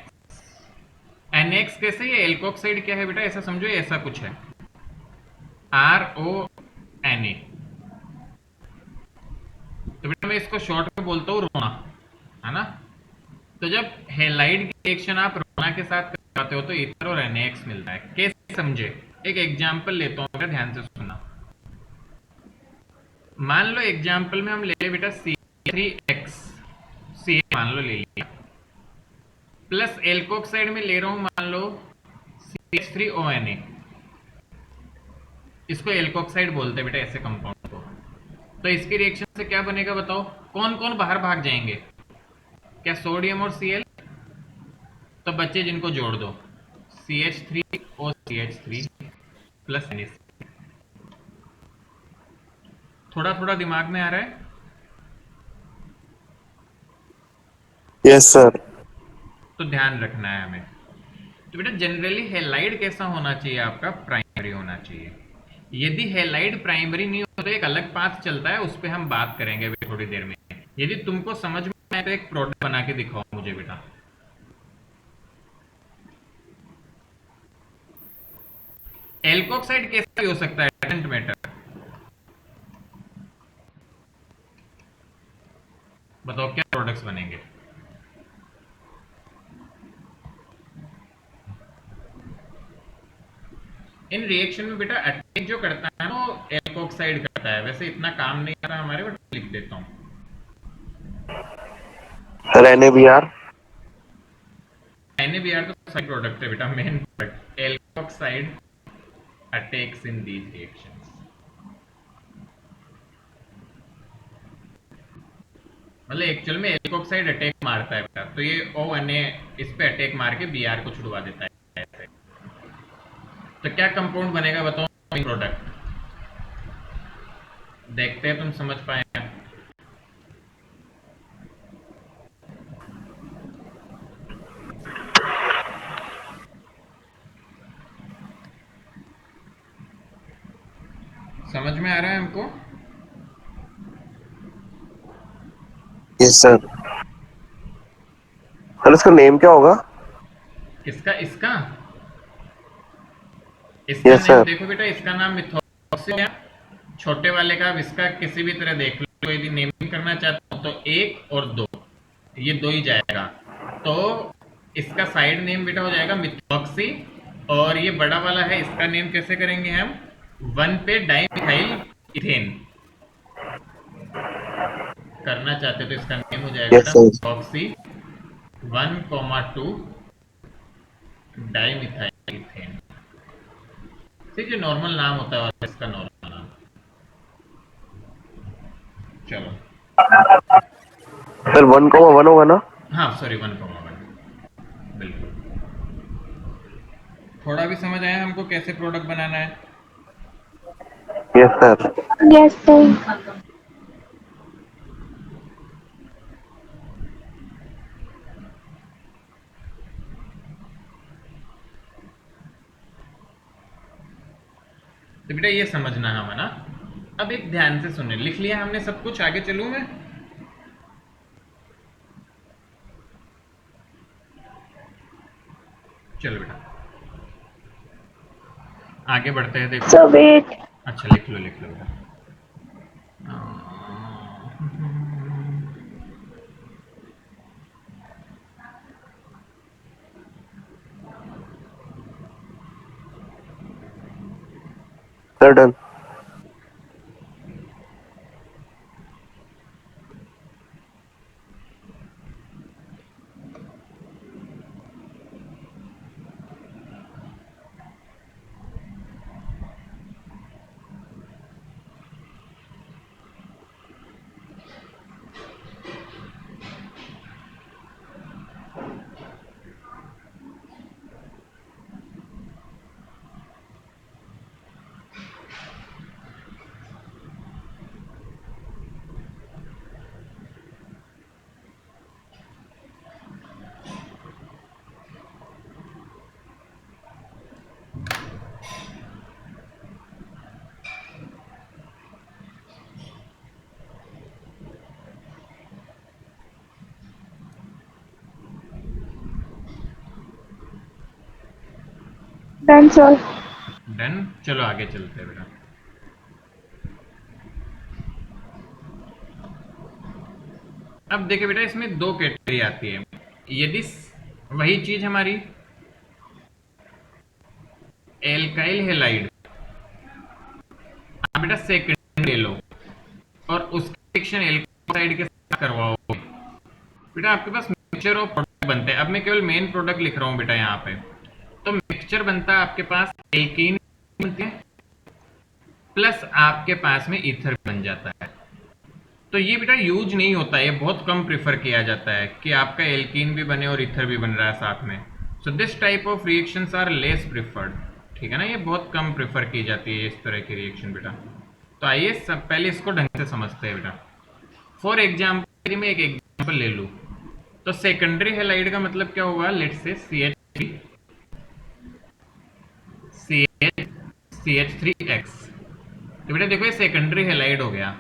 NaX कैसे, ये एल्कोक्साइड क्या है बेटा, ऐसा समझो ऐसा कुछ है, RONA। तो बेटा मैं इसको शॉर्ट में बोलता हूँ रोना, है ना। तो जब हैलाइड की रिएक्शन आप रोना के साथ करते हो तो ईथर और NaX मिलता है। कैसे समझे, एक एग्जांपल लेता हूँ बेटा, ध्यान से सुनना। मान लो एग्जांपल में हम ले ले बेटा CH3X, CH मान लो ले लिया, प्लस एल्कोक्साइड में ले रहा हूं मान लो CH3ONA। इसको एल्कोक्साइड बोलते हैं बेटा ऐसे कंपाउंड को। तो इसकी रिएक्शन से क्या बनेगा बताओ, कौन कौन बाहर भाग जाएंगे, क्या सोडियम और Cl, तो बच्चे जिनको जोड़ दो CH3OCH3 प्लस NaC। थोड़ा थोड़ा दिमाग में आ रहा है। Yes sir. तो ध्यान रखना है हमें। तो बेटा जनरली हैलाइड कैसा होना चाहिए आपका, प्राइमरी होना चाहिए। यदि हैलाइड प्राइमरी नहीं हो तो एक अलग पाथ चलता है, उस पर हम बात करेंगे अभी थोड़ी देर में। यदि तुमको समझ में आए तो एक प्रोडक्ट बना के दिखाओ मुझे बेटा। एल्कोक्साइड कैसा भी हो सकता है, डजंट मैटर। बताओ क्या प्रोडक्ट्स बनेंगे। इन रिएक्शन में बेटा अटैक जो करता है वो एल्कोक्साइड करता है। वैसे इतना काम नहीं आ रहा हमारे, बट लिख देता हूँ। Sir NaBr। NaBr तो साइड प्रोडक्ट है बेटा, main product. Alkoxide attacks in these reactions. मतलब एक्चुअल में एल्कोक्साइड अटैक मारता है बेटा, तो ये ONA इस पे अटैक मार के Br को छुड़वा देता है ऐसे। तो क्या कंपाउंड बनेगा बताओ, प्रोडक्ट। देखते हैं तुम समझ पाए। समझ में आ रहा है हमको। Yes sir. सर इसका नेम क्या होगा। किसका, इसका इसका यस नेम सर। देखो बेटा, इसका नाम मिथॉक्सी है। छोटे वाले का अब इसका किसी भी तरह देख लो, यदि नेमिंग करना चाहते हो तो 1 और 2, ये 2 ही जाएगा। तो इसका साइड नेम बेटा हो जाएगा मिथॉक्सी, और ये बड़ा वाला है इसका नेम कैसे करेंगे हम, 1 पे डाइमिथाइल इथेन करना चाहते हो तो इसका नेम हो जाएगा यस बेटा सर। Methoxy 1,2 dimethyl ethane. ठीक है, नॉर्मल नाम होता है इसका, नॉर्मल नाम। चलो सर 1,1 होगा ना। हाँ सॉरी 1,1, बिल्कुल। थोड़ा भी समझ आया हमको कैसे प्रोडक्ट बनाना है। Yes sir. Yes, sir. तो बेटा ये समझना है हमारा। अब एक ध्यान से सुने, लिख लिया हमने सब कुछ, आगे चलूं मैं? चलो बेटा आगे बढ़ते हैं, देखो। So wait. अच्छा लिख लो बेटा। Sir done. Done, sir. Done. चलो आगे चलते हैं बेटा। अब देखिए बेटा, इसमें दो कैटेगरी आती है। यदि वही चीज हमारी एल्काइल हेलाइड, आप बेटा सेकेंडरी ले लो और उसके रिएक्शन एल्कोसाइड के साथ करवाओगे, बेटा आपके पास मिक्सचर ऑफ प्रोडक्ट बनते हैं। अब मैं केवल मेन प्रोडक्ट लिख रहा हूँ बेटा यहाँ पे। तो मिक्सचर बनता है आपके पास, एल्कीन बनती है प्लस आपके पास में ईथर बन जाता है। तो ये बेटा यूज नहीं होता है, ये बहुत कम प्रेफर किया जाता है कि आपका एल्कीन भी बने और ईथर भी बन रहा है साथ में। So this type of reactions are less preferred, ठीक है ना, ये बहुत कम प्रेफर की जाती है इस तरह की रिएक्शन बेटा। तो आइए सब पहले इसको ढंग से समझते हैं बेटा। फॉर एग्जाम्पल मैं एक एग्जाम्पल ले लूँ, तो सेकेंडरी हेलाइड का मतलब क्या होगा, लेट्स से CH3X। तो बेटा देखो ये सेकेंडरी हेलाइड हो गया,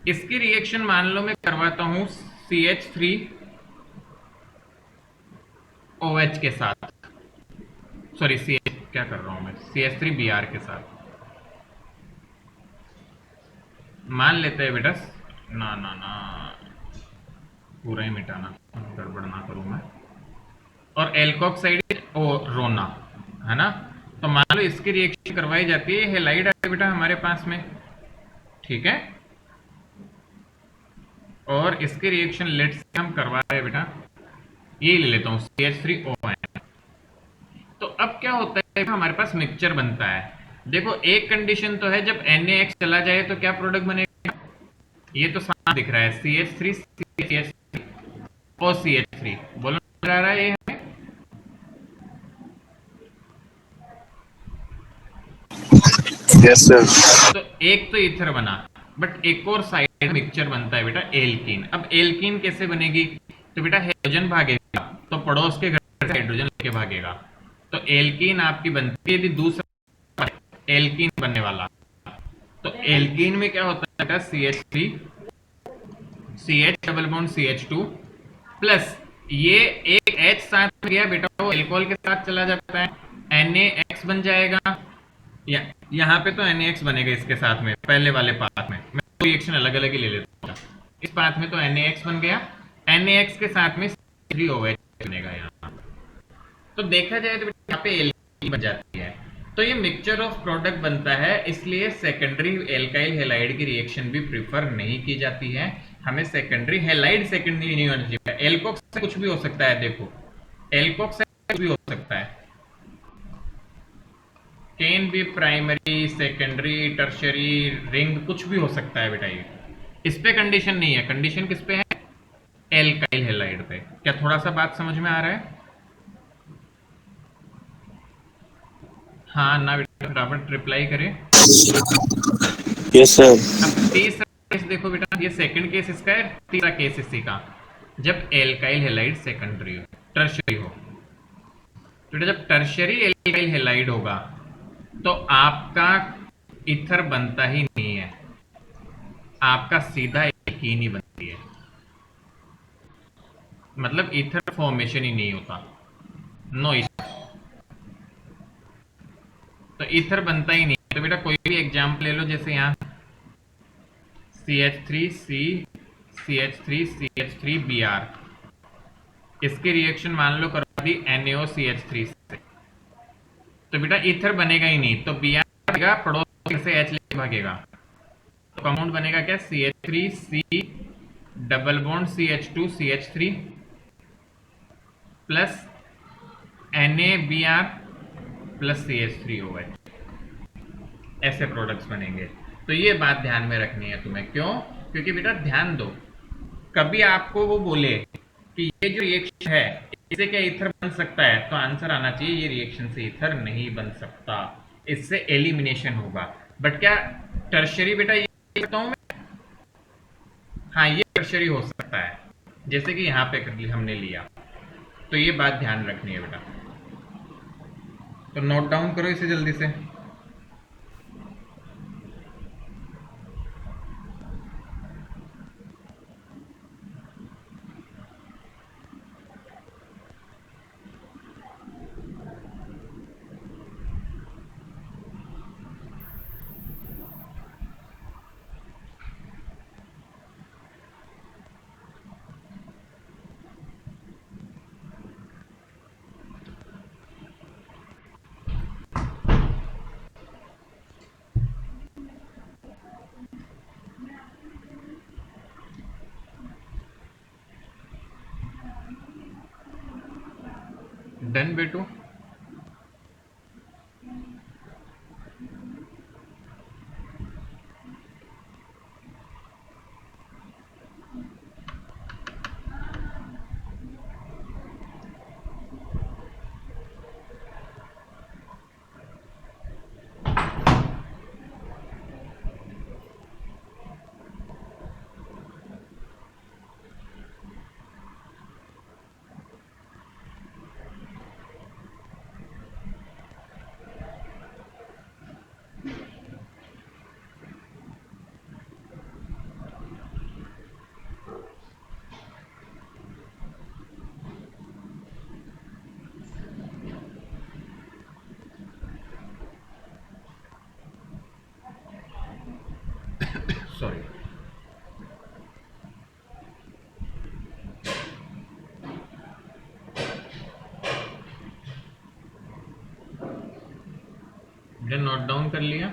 इसकी रिएक्शन मान लो मैं करवाता हूं CH3OH के साथ, सॉरी CH क्या कर रहा हूं मैं, CH3Br के साथ। मान लेते हैं बेटा, ना ना ना पूरा ही मिटाना, गड़बड़ ना करूं मैं। और एल्कोक्साइड ओ रोना, है ना। तो मान लो इसकी रिएक्शन करवाई जाती है, हेलाइड है बेटा हमारे पास में, ठीक है। और इसकी रिएक्शन लेट्स से हम करवा रहे हैं बेटा, ये ले लेता हूँ CH3OH। तो अब क्या होता है, हमारे पास मिक्सचर बनता है। देखो एक कंडीशन तो है, जब NaX चला जाए तो क्या प्रोडक्ट बनेगा, ये तो साफ दिख रहा है CH3 CH3 और CH3, बोलो जा रहा है ये हमें। Yes sir. तो एक तो ईथर बना, बट एक और साइड मिक्सचर बनता है बेटा एल्कीन। अब एल्कीन कैसे बनेगी, तो बेटा हाइड्रोजन भागेगा तो पड़ोस के घर से हाइड्रोजन लेके भागेगा, तो एल्कीन आपकी बनती है। यदि दूसरा एल्कीन बनने वाला, तो एल्कीन में क्या होता है बेटा, CH3 CH double bond CH2 plus ये एक H साथ में गया बेटा, वो एल्कोहल के साथ चला जाता है, NaX बन जाएगा। यहाँ पे तो NaX बनेगा इसके साथ में, पहले वाले पाथ में मैं तो रिएक्शन अलग अलग ही ले लेता हूँ। इस पाथ में तो NaX बन गया, NaX के साथ में CH3OH बनेगा यहाँ। तो देखा जाए तो यहाँ पे एल्कीन बन जाती है। तो ये मिक्सचर ऑफ प्रोडक्ट बनता है, इसलिए सेकेंडरी एल्काइल हेलाइड की रिएक्शन भी प्रीफर नहीं की जाती है। हमें सेकेंडरी हेलाइड सेकेंडरी नहीं होना चाहिए। एल्कोक्स से कुछ भी हो सकता है, देखो एल्कोक्स से कुछ भी हो सकता है, can be primary secondary tertiary ring, कुछ भी हो सकता है बेटा। ये इस पे कंडीशन नहीं है, कंडीशन किस पे है, एल्काइल हेलाइड पे। क्या थोड़ा सा बात समझ में आ रहा है? हाँ ना बेटा, फटाफट रिप्लाई करें। Yes sir. अब तीसरा केस देखो बेटा, ये सेकंड केस इसका है, तीसरा केस इसी का। जब एल्काइल हेलाइड सेकेंडरी हो, टर्शियरी हो, तो बेटा जब टर्शियरी एल्काइल हेलाइड होगा तो आपका ईथर बनता ही नहीं है, आपका सीधा एल्कीन ही बनती है, मतलब ईथर फॉर्मेशन ही नहीं होता, नो ईथर, तो ईथर बनता ही नहीं है। तो बेटा कोई भी एग्जाम्पल ले लो, जैसे यहाँ CH3C CH3CH3Br, इसकी रिएक्शन मान लो करवा दी NaOCH3 से, तो बेटा ईथर बनेगा ही नहीं, तो Br बनेगा, पड़ोस से H लेके भागेगा, तो कंपाउंड बनेगा क्या, CH3C double bond CH2CH3 plus NaBr plus CH3OH, ऐसे प्रोडक्ट्स बनेंगे। तो ये बात ध्यान में रखनी है तुम्हें, क्यों, क्योंकि बेटा ध्यान दो, कभी आपको वो बोले कि ये जो रिएक्शन है इससे क्या ईथर बन सकता है, तो आंसर आना चाहिए ये रिएक्शन से ईथर नहीं बन सकता, इससे एलिमिनेशन होगा। बट क्या टर्शरी बेटा ये सकता हूं मैं, हाँ ये टर्शरी हो सकता है, जैसे कि यहाँ पे हमने लिया, तो ये बात ध्यान रखनी है बेटा। तो नोट डाउन करो इसे जल्दी से। डन बेटू। सॉरी। नोट डाउन कर लिया।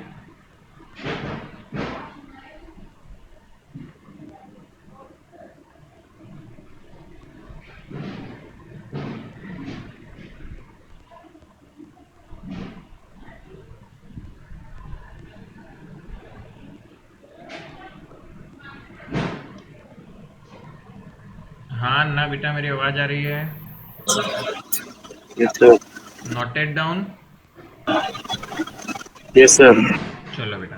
हाँ ना बेटा, मेरी आवाज आ रही है? Yes sir. Noted down. Yes sir. चलो बेटा,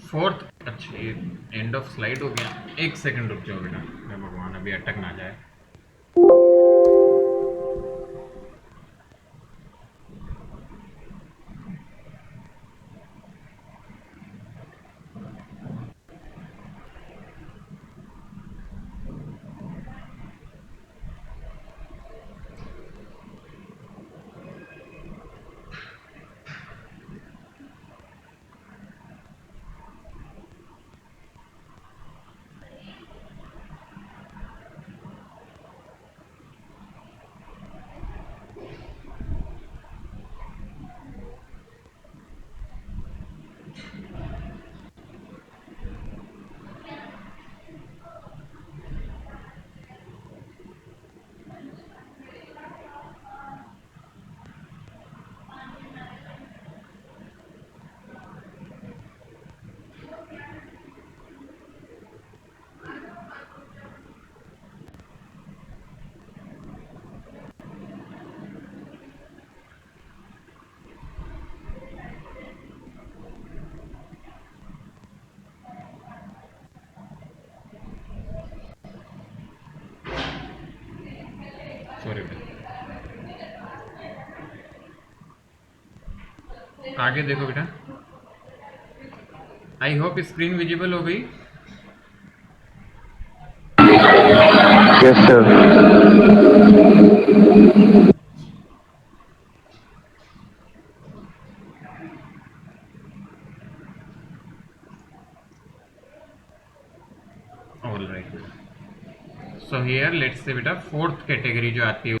फोर्थ, अच्छा ये एंड ऑफ स्लाइड हो गया, एक सेकंड रुक जाओ बेटा, मैं भगवान अभी अटक ना जाए। आगे देखो बेटा, आई होप स्क्रीन विजिबल हो गई। Yes sir. All right, so here let's say बेटा फोर्थ कैटेगरी जो आती है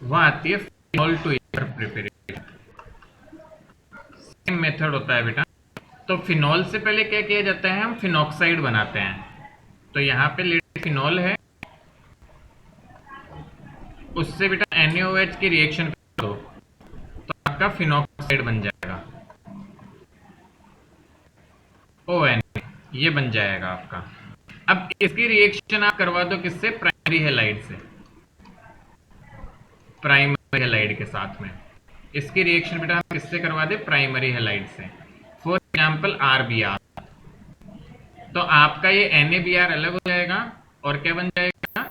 वो आती है phenol to ether preparation. Same method होता है बेटा। तो फिनॉल से पहले क्या किया जाता है, हम फिनॉक्साइड बनाते हैं। तो यहाँ पे लेट फिनॉल है, उससे बेटा NaOH की रिएक्शन कर दो तो आपका फिनॉक्साइड बन जाएगा, ON, ये बन जाएगा आपका। अब इसकी रिएक्शन आप करवा दो किससे, प्राइमरी हैलाइड से, प्राइमरी हैलाइड के साथ में। इसकी रिएक्शन बेटा हम किससे करवा दे, प्राइमरी हैलाइड से। फॉर एग्जाम्पल RBr, तो आपका ये NaBr अलग हो जाएगा और क्या बन जाएगा,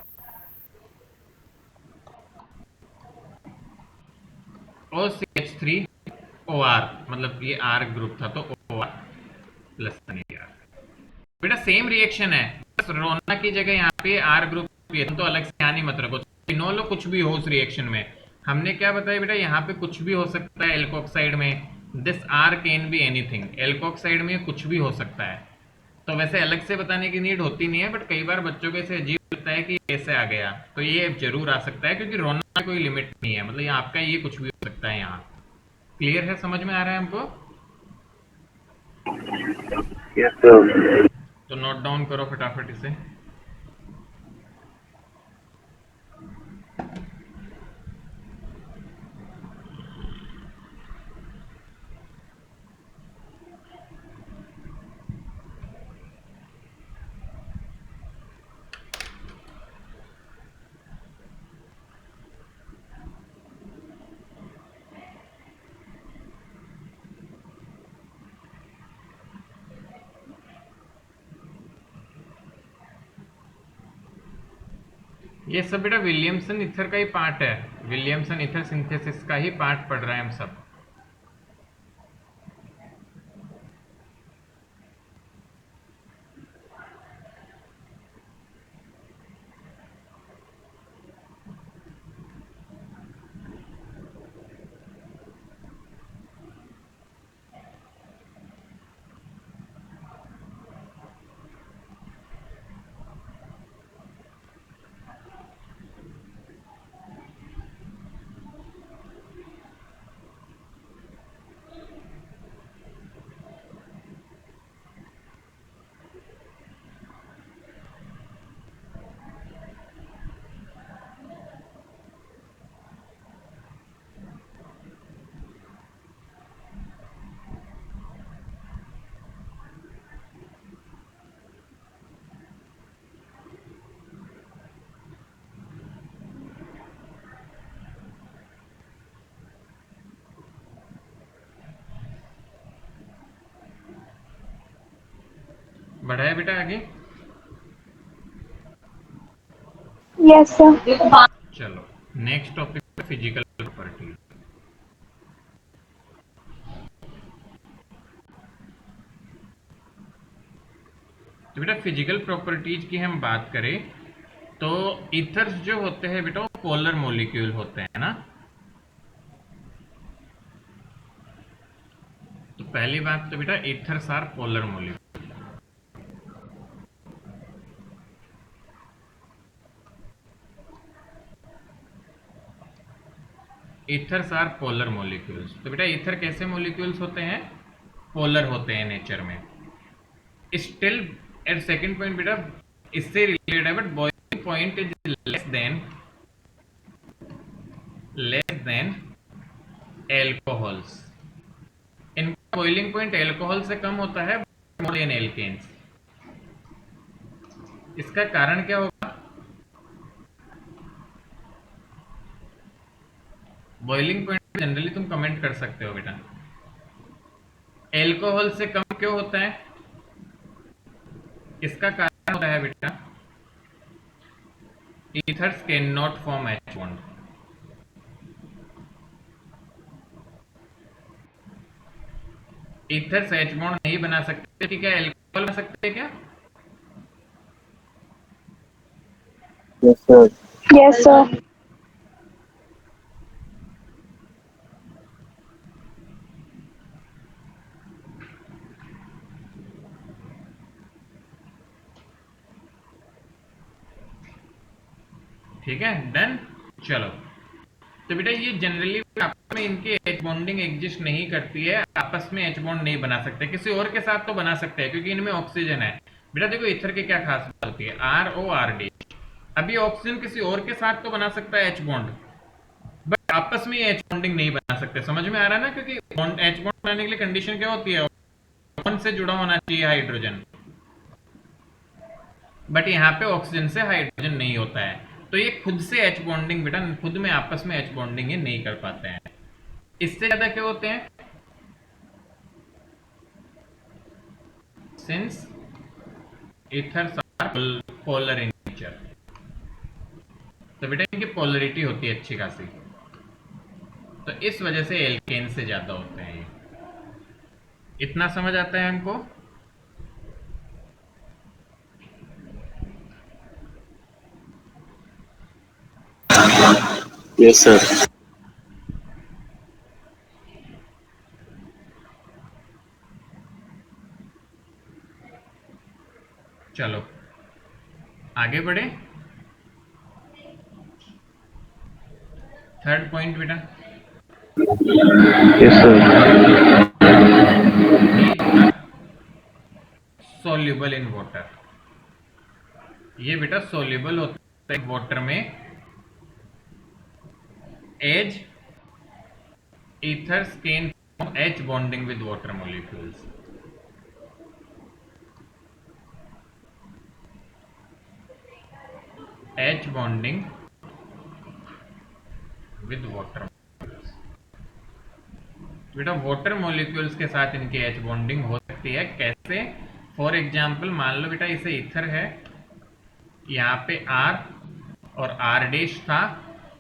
OCH3OR, मतलब ये R ग्रुप था तो OR प्लस NaBr। बेटा सेम रिएक्शन है, बस रोना की जगह यहाँ पे R ग्रुप तो अलग से यहाँ नहीं मत रखो, फिनोल कुछ भी हो उस रिएक्शन में। हमने क्या बताया बेटा, यहाँ पे कुछ भी हो सकता है एल्कोक्साइड में, this R can be anything, alkoxide में कुछ भी हो सकता है। तो वैसे अलग से बताने की नीड होती नहीं है, बट कई बार बच्चों को ऐसे अजीब लगता है कि कैसे आ गया, तो ये जरूर आ सकता है क्योंकि रोना का कोई लिमिट नहीं है, मतलब यहाँ आपका ये कुछ भी हो सकता है यहाँ। क्लियर है, समझ में आ रहा है हमको? Yes sir. तो नोट डाउन करो फटाफट इसे। ये सब बेटा विलियमसन ईथर का ही पार्ट है, विलियमसन ईथर सिंथेसिस का ही पार्ट पढ़ रहे हैं हम सब। बढ़ाया बेटा आगे, यस सर। चलो नेक्स्ट टॉपिक फिजिकल प्रॉपर्टी। तो बेटा फिजिकल प्रॉपर्टीज की हम बात करें तो ईथर्स जो होते हैं बेटा वो पोलर मॉलिक्यूल होते हैं ना। तो पहली बात तो बेटा ethers are polar molecule, ethers are polar molecules. तो बेटा ईथर कैसे मॉलिक्यूल्स होते हैं, पोलर होते हैं नेचर में। स्टिल एट सेकंड पॉइंट बेटा इससे रिलेटेड है, but boiling point is less than alcohols. इनका बॉइलिंग पॉइंट एल्कोहल से कम होता है, मोर देन एल्केन्स। इसका कारण क्या होगा, बॉइलिंग पॉइंट जनरली तुम कमेंट कर सकते हो बेटा, एल्कोहल से कम क्यों होता है, इसका कारण होता है बेटा ethers can not form H bond. Ether से एच बॉन्ड नहीं बना सकते, ठीक है, एल्कोहल बना सकते हैं क्या? Yes sir. Yes sir. ठीक है, डन। चलो, तो बेटा ये जनरली आपस में इनकी एच बॉन्डिंग एग्जिस्ट नहीं करती है, आपस में एच बॉन्ड नहीं बना सकते, किसी और के साथ तो बना सकते हैं क्योंकि इनमें ऑक्सीजन है। बेटा देखो ईथर की क्या खास बात होती है, ROR डी। अभी ऑक्सीजन किसी और के साथ तो बना सकता है एच बॉन्ड, बट आपस में एच बॉन्डिंग नहीं बना सकते। समझ में आ रहा है ना, क्योंकि एच बॉन्ड बनाने के लिए कंडीशन क्या होती है, कौन से जुड़ा होना चाहिए, हाइड्रोजन, बट यहाँ पे ऑक्सीजन से हाइड्रोजन नहीं होता है, तो ये खुद से एच बॉन्डिंग बेटा खुद में आपस में एच बॉन्डिंग ये नहीं कर पाते हैं। इससे ज्यादा क्या होते हैं, since ethers are polar in nature, तो बेटा इनकी पोलरिटी होती है अच्छी खासी, तो इस वजह से एल्केन से ज्यादा होते हैं ये। इतना समझ आता है हमको? Yes sir. चलो आगे बढ़े, थर्ड पॉइंट बेटा, yes sir. these are soluble in water। ये बेटा सोल्यूबल होता है वाटर में as ethers can form H bonding with water molecules। H bonding with water molecules। बेटा वाटर मॉलिक्यूल्स के साथ इनकी एच बॉन्डिंग हो सकती है, कैसे? फॉर एग्जाम्पल मान लो बेटा इसे ईथर है, यहाँ पे R और R डैश था,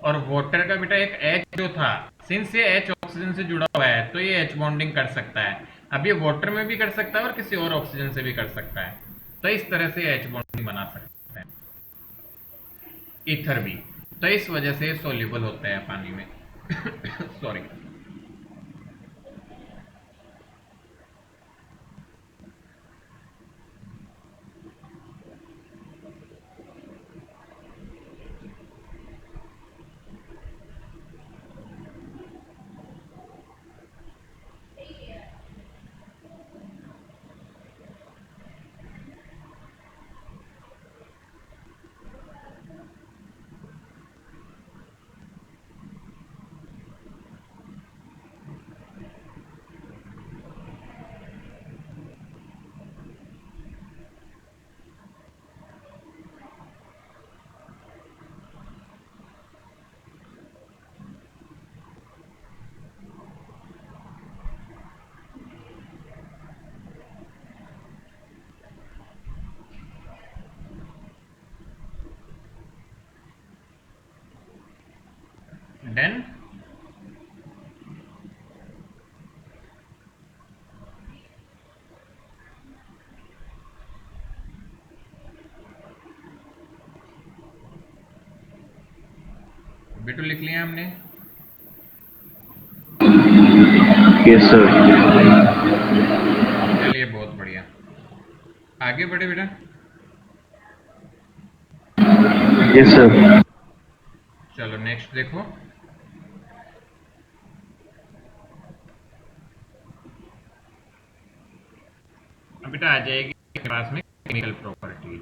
और वाटर का बेटा एक H जो था, सिंस ये H ऑक्सीजन से जुड़ा हुआ है तो ये एच बॉन्डिंग कर सकता है। अब ये वाटर में भी कर सकता है और किसी और ऑक्सीजन से भी कर सकता है, तो इस तरह से एच बॉन्डिंग बना सकते हैं ईथर भी, तो इस वजह से सोल्यूबल होता है पानी में। सॉरी। डन। बेटू लिख लिया हमने? Yes sir. चलिए बहुत बढ़िया, आगे बढ़े बेटा। Yes sir. चलो नेक्स्ट देखो, अब बेटा आ जाएगी क्लास में केमिकल प्रॉपर्टीज।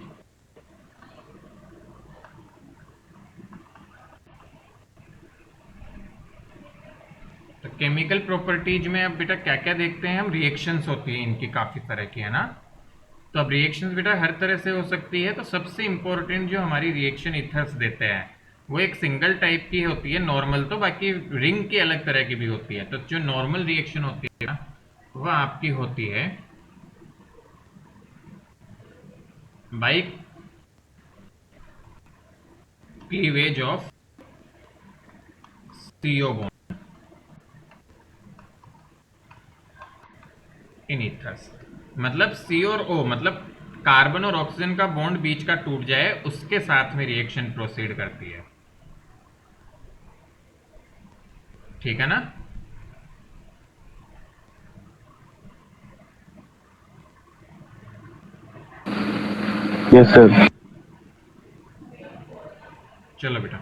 तो केमिकल प्रॉपर्टीज में अब बेटा क्या क्या देखते हैं हम, रिएक्शंस होती है इनकी काफी तरह की, है ना? तो अब रिएक्शंस बेटा हर तरह से हो सकती है, तो सबसे इंपॉर्टेंट जो हमारी रिएक्शन इथर्स देते हैं वो एक सिंगल टाइप की होती है नॉर्मल, तो बाकी रिंग की अलग तरह की भी होती है। तो जो नॉर्मल रिएक्शन होती है ना वह आपकी होती है by cleavage of CO bond. In ethers, मतलब सी और ओ, मतलब कार्बन और ऑक्सीजन का बॉन्ड बीच का टूट जाए, उसके साथ में रिएक्शन प्रोसीड करती है। ठीक है ना? Yes sir. चलो बेटा,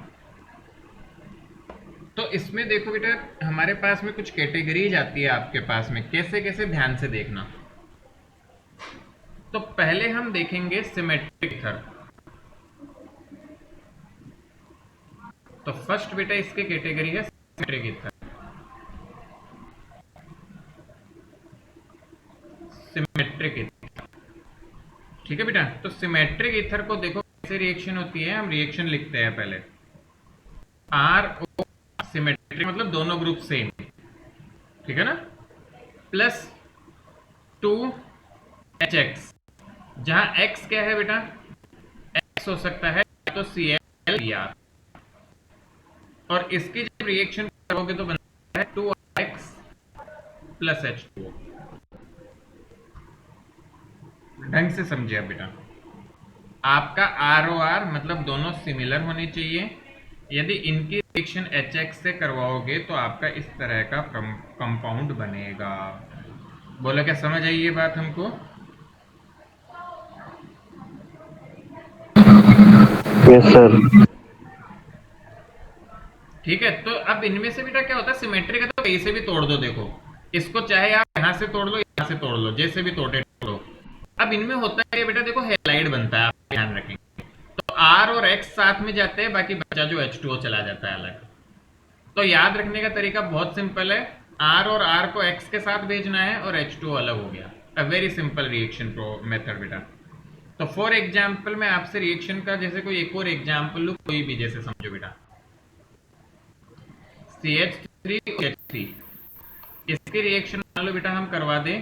तो इसमें देखो बेटा, हमारे पास में कुछ कैटेगरीज आती है आपके पास में, कैसे कैसे ध्यान से देखना। तो पहले हम देखेंगे सिमेट्रिक ईथर। तो फर्स्ट बेटा इसके कैटेगरी है सिमेट्रिक ईथर। सिमेट्रिक ईथर, ठीक है बेटा। तो सिमेट्रिक ईथर को देखो कैसे रिएक्शन होती है, हम रिएक्शन लिखते हैं पहले। आर ओ, सिमेट्रिक मतलब दोनों ग्रुप सेम, ठीक है ना, प्लस 2HX, जहां X क्या है बेटा, X हो सकता है तो ClBr, और इसकी जब रिएक्शन करोगे तो बनता है 2X प्लस H2O। ढंग से समझिए अब बेटा, आपका ROR मतलब दोनों सिमिलर होने चाहिए। यदि इनकी रिएक्शन HX से करवाओगे तो आपका इस तरह का कंपाउंड बनेगा। बोलो क्या समझ आई ये बात हमको? Yes sir. ठीक है, तो अब इनमें से बेटा क्या होता है, सिमेट्रिक है तो कहीं से भी तोड़ दो। देखो, इसको चाहे आप यहां से तोड़ लो, यहां से तोड़ लो, जैसे भी तोड़े तोड़ो। अब इनमें होता है बेटा, देखो हेलाइड बनता है, आप ध्यान रखेंगे। तो R और X साथ में जाते हैं, बाकी बचा जो H2O चला जाता है अलग। तो याद रखने का तरीका बहुत सिंपल है, R और R को X के साथ भेजना है और H2O अलग हो गया। A very simple reaction pro method बेटा। तो फॉर एग्जाम्पल मैं आपसे रिएक्शन का जैसे कोई एक और एग्जाम्पल लू, कोई भी, जैसे समझो बेटा CH3OH3, इसकी रिएक्शन मान लो बेटा हम करवा दें।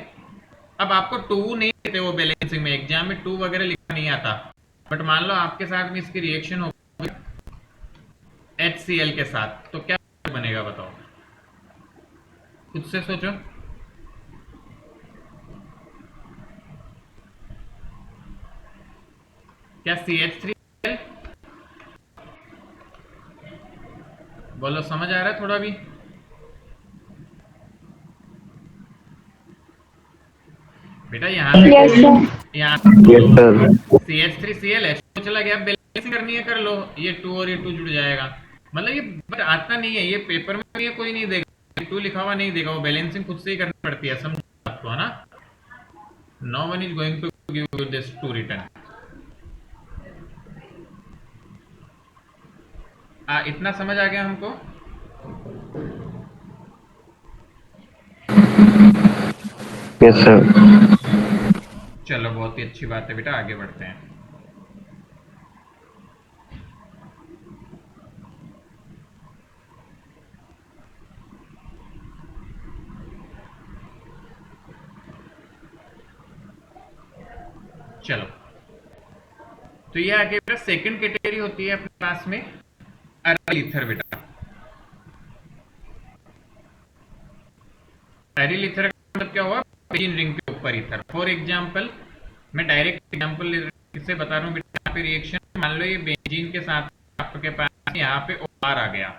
अब आपको 2 नहीं देते वो बैलेंसिंग में, एग्जाम में 2 वगैरह लिखना नहीं आता, बट मान लो आपके साथ में इसकी रिएक्शन हो HCl के साथ, तो क्या बनेगा बताओ, खुद से सोचो। क्या CH3, बोलो समझ आ रहा है थोड़ा भी? बेटा यहाँ पे यस सर। यहाँ यस सर। CH3Cl H2 चला गया, बैलेंसिंग करनी है कर लो, ये 2 और ये 2 जुड़ जाएगा। मतलब ये बट आता नहीं है, ये पेपर में ये कोई नहीं देगा, 2 लिखा हुआ नहीं देगा, वो बैलेंसिंग खुद से ही करनी पड़ती है, समझो आपको, है ना? No one is going to give you this to return. इतना समझ आ गया हमको? Yes sir. चलो बहुत ही अच्छी बात है बेटा, आगे बढ़ते हैं। चलो, तो ये आगे बेटा सेकंड कैटेगरी होती है अपने पास में अरल ईथर बेटा। अरल ईथर का मतलब क्या हुआ, बेंजीन रिंग के ऊपर ईथर। फॉर एग्जांपल मैं डायरेक्ट एग्जांपल से बता रहा हूँ बेटा, यहाँ पे रिएक्शन मान लो ये बेंजीन के साथ आपके पास यहाँ पे OR आ गया।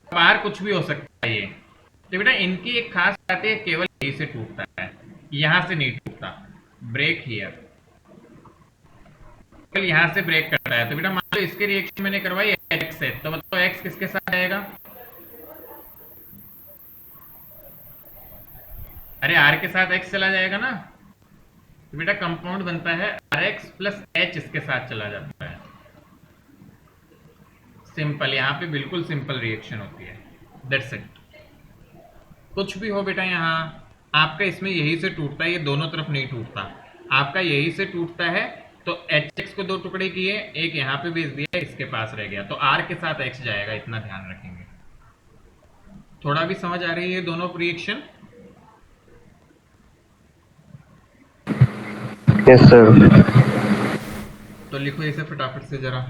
OR कुछ भी हो सकता है ये, तो बेटा इनकी एक खास बात है, केवल यहीं से टूटता है, यहाँ से नहीं टूटता। ब्रेक हियर, यहाँ से ब्रेक करता है। तो बेटा मान लो इसके रिएक्शन मैंने करवाई X से, तो बताओ X किसके साथ आएगा? अरे R के साथ X चला जाएगा ना, तो बेटा कंपाउंड बनता है RX प्लस H, इसके साथ चला जाता है। सिंपल, यहाँ पे बिल्कुल सिंपल रिएक्शन होती है, दैट्स इट। कुछ भी हो बेटा, यहाँ आपका इसमें यही से टूटता है, ये दोनों तरफ नहीं टूटता, आपका यही से टूटता है। तो HX को 2 टुकड़े किए, एक यहाँ पे भेज दिया, इसके पास रह गया, तो R के साथ X जाएगा, इतना ध्यान रखेंगे। थोड़ा भी समझ आ रही है दोनों रिएक्शन? Yes sir. तो लिखो इसे फटाफट से जरा।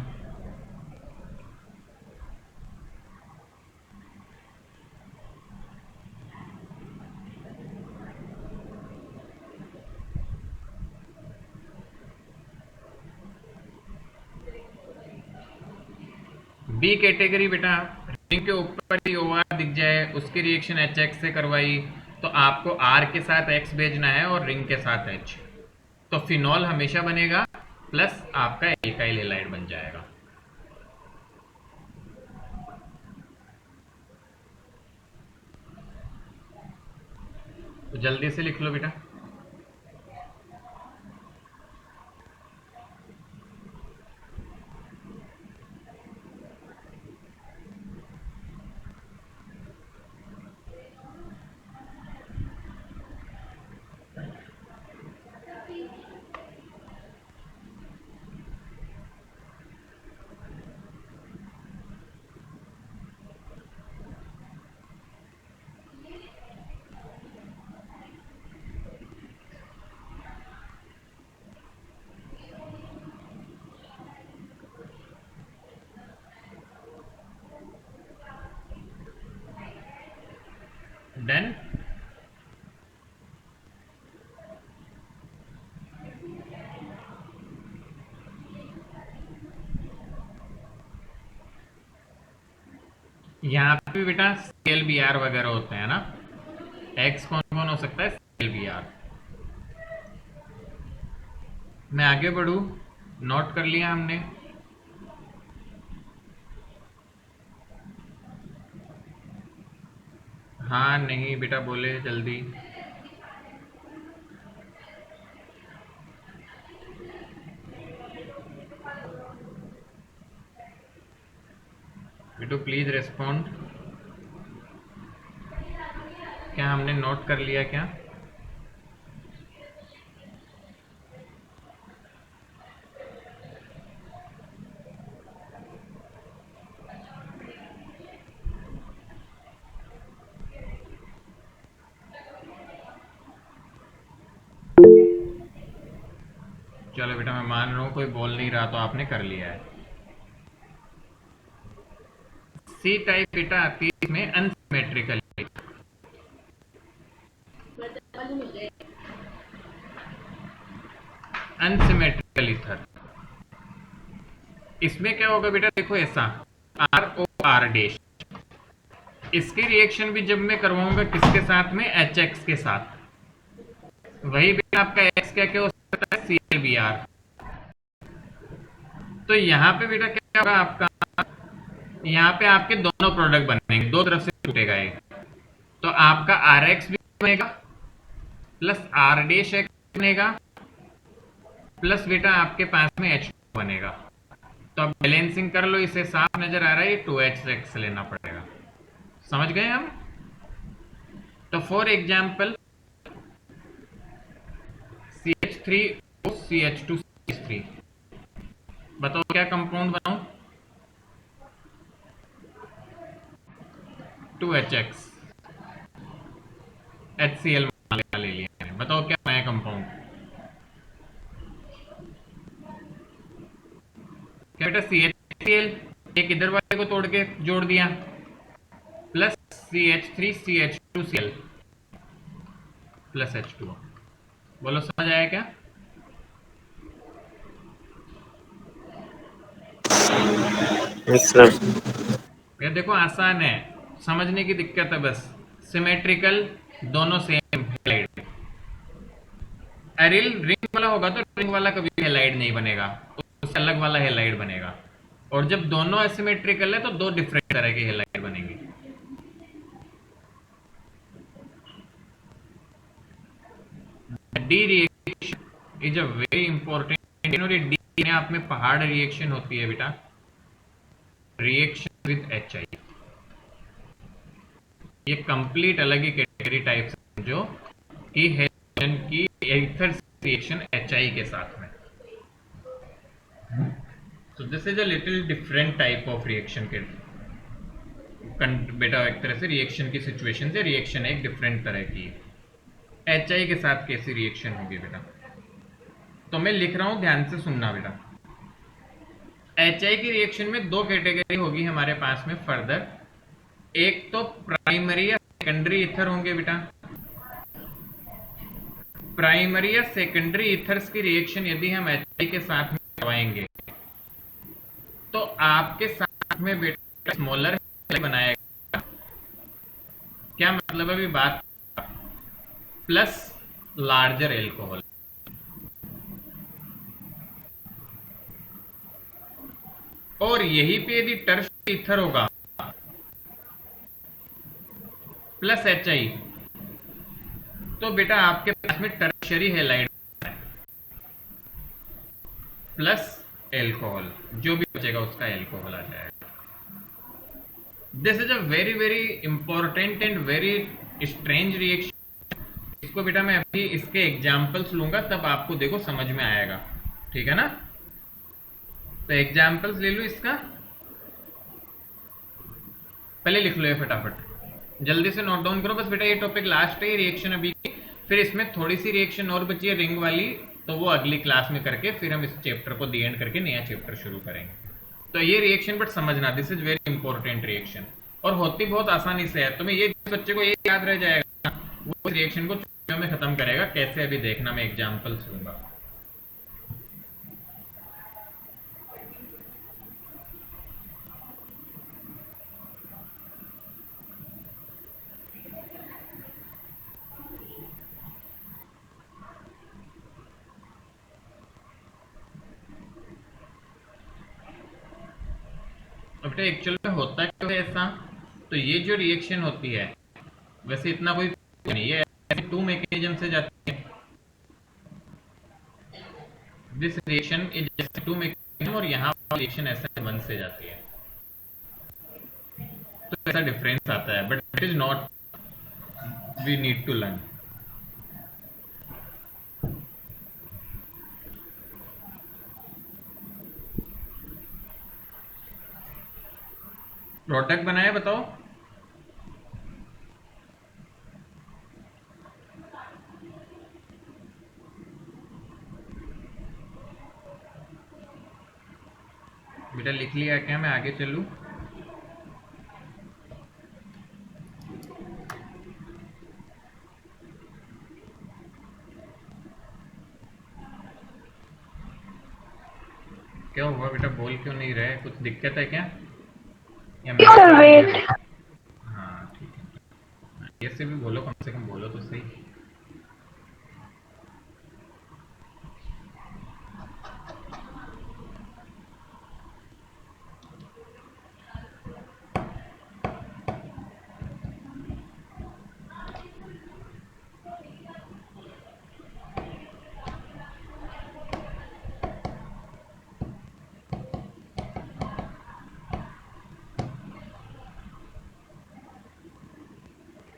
बी कैटेगरी बेटा रिंग के ऊपर ही OR दिख जाए, उसकी रिएक्शन HX से करवाई तो आपको R के साथ X भेजना है और रिंग के साथ H, तो फिनॉल हमेशा बनेगा प्लस आपका एल्काइल हैलाइड बन जाएगा। तो जल्दी से लिख लो बेटा। डन। यहाँ पे भी बेटा ClBr वगैरह होते हैं ना। X कौन कौन हो सकता है? ClBr। मैं आगे बढ़ू, नोट कर लिया हमने। हाँ नहीं बेटा बोले जल्दी। बेटू प्लीज रेस्पॉन्ड। क्या हमने नोट कर लिया क्या? चलो बेटा मैं मान रहा हूँ कोई बोल नहीं रहा तो आपने कर लिया है। सी टाइप बेटा आती है इसमें अनसिमेट्रिकल। अनसिमेट्रिकल ईथर, इसमें क्या होगा बेटा देखो ऐसा ROR डैश, इसकी रिएक्शन भी जब मैं करवाऊंगा किसके साथ में? HX के साथ। वही बेटा आपका X क्या क्या हो सकता है? ClBr। तो यहाँ पे बेटा क्या होगा आपका, यहाँ पे आपके दोनों प्रोडक्ट बनेंगे, दो तरफ से छूटेगा एक, तो आपका RX भी बनेगा प्लस R डैश X बनेगा प्लस बेटा आपके पास में H2 बनेगा। तो अब बैलेंसिंग कर लो, इसे साफ नजर आ रहा है, 2H लेना पड़ेगा। समझ गए हम? तो for example CH3O CH2 CH3, बताओ क्या कंपाउंड बनाऊं? 2HX HCl ले लिया है, बताओ क्या नया कंपाउंड? क्या बेटा? CHCl, एक इधर वाले को तोड़ के जोड़ दिया, plus CH3 CH2Cl plus H2O। बोलो समझ आया क्या? Yes sir. ये देखो आसान है, समझने की दिक्कत है बस। सिमेट्रिकल, दोनों सेम हैलाइड। एरिल रिंग वाला होगा तो रिंग वाला कभी हैलाइड नहीं बनेगा, उससे अलग वाला हैलाइड बनेगा। और जब दोनों एसिमेट्रिकल है तो दो डिफरेंट तरह के हैलाइड बनेंगे। D reaction is a very important, D में आप में पहाड़ रिएक्शन होती है बेटा, रिएक्शन विद HI। ये कंप्लीट अलग ही कैटेगरी टाइप समझो कि हेलोजन की ईथर रिएक्शन HI के साथ में। So this is a little different type of reaction के बेटा, एक तरह से रिएक्शन की सिचुएशन से रिएक्शन एक डिफरेंट तरह की है। HI के साथ कैसी रिएक्शन होगी बेटा? तो मैं लिख रहा हूं, ध्यान से सुनना बेटा। HI की रिएक्शन में दो कैटेगरी होगी हमारे पास में फर्दर। एक तो प्राइमरी या सेकेंडरी ईथर होंगे बेटा। प्राइमरी या सेकेंडरी ईथर्स की रिएक्शन यदि हम HI के साथ में करवाएंगे तो आपके साथ में बेटा स्मॉलर बनाएगा। क्या मतलब है अभी बात, प्लस लार्जर एल्कोहल। और यही पे यदि टर्शियरी ईथर होगा प्लस HI, तो बेटा आपके पास में टर्शियरी हैलाइड प्लस एल्कोहल, जो भी बचेगा उसका एल्कोहल आ जाएगा। This is a very very important and very strange reaction. इसको बेटा मैं अभी इसके एग्जांपल्स लूंगा, तब आपको देखो समझ में आएगा, ठीक है ना। तो एग्जांपल्स ले लो इसका, पहले लिख लो ये फटाफट, जल्दी से नोट डाउन करो। बस बेटा ये टॉपिक लास्ट है रिएक्शन अभी की, फिर इसमें थोड़ी सी रिएक्शन और बची है रिंग वाली, तो वो अगली क्लास में करके फिर हम इस चैप्टर को दी एंड करके नया चैप्टर शुरू करेंगे। तो ये रिएक्शन बट समझना, this is very important reaction, और होती बहुत आसानी से है। तुम्हें ये बच्चे को ये याद रह जाएगा, वो रिएक्शन को छुट्टियों में खत्म करेगा कैसे, अभी देखना मैं एग्जाम्पल्स लूंगा। अब एक्चुअल में होता क्यों है ऐसा, तो ये जो रिएक्शन होती है वैसे इतना कोई नहीं, ये ऐसे टू मैकेनिज्म से जाती है। This reaction is just to mechanism, और यहाँ रिएक्शन ऐसे वन से जाती है, तो ऐसा डिफरेंस आता है, but it is not, we need to learn. Product बनाया बताओ। बेटा लिख लिया क्या, मैं आगे चलूं? क्या हुआ बेटा, बोल क्यों नहीं रहे, कुछ दिक्कत है क्या? या मैं सर वेट। हाँ ठीक है, ऐसे भी बोलो, कम से कम बोलो तो सही।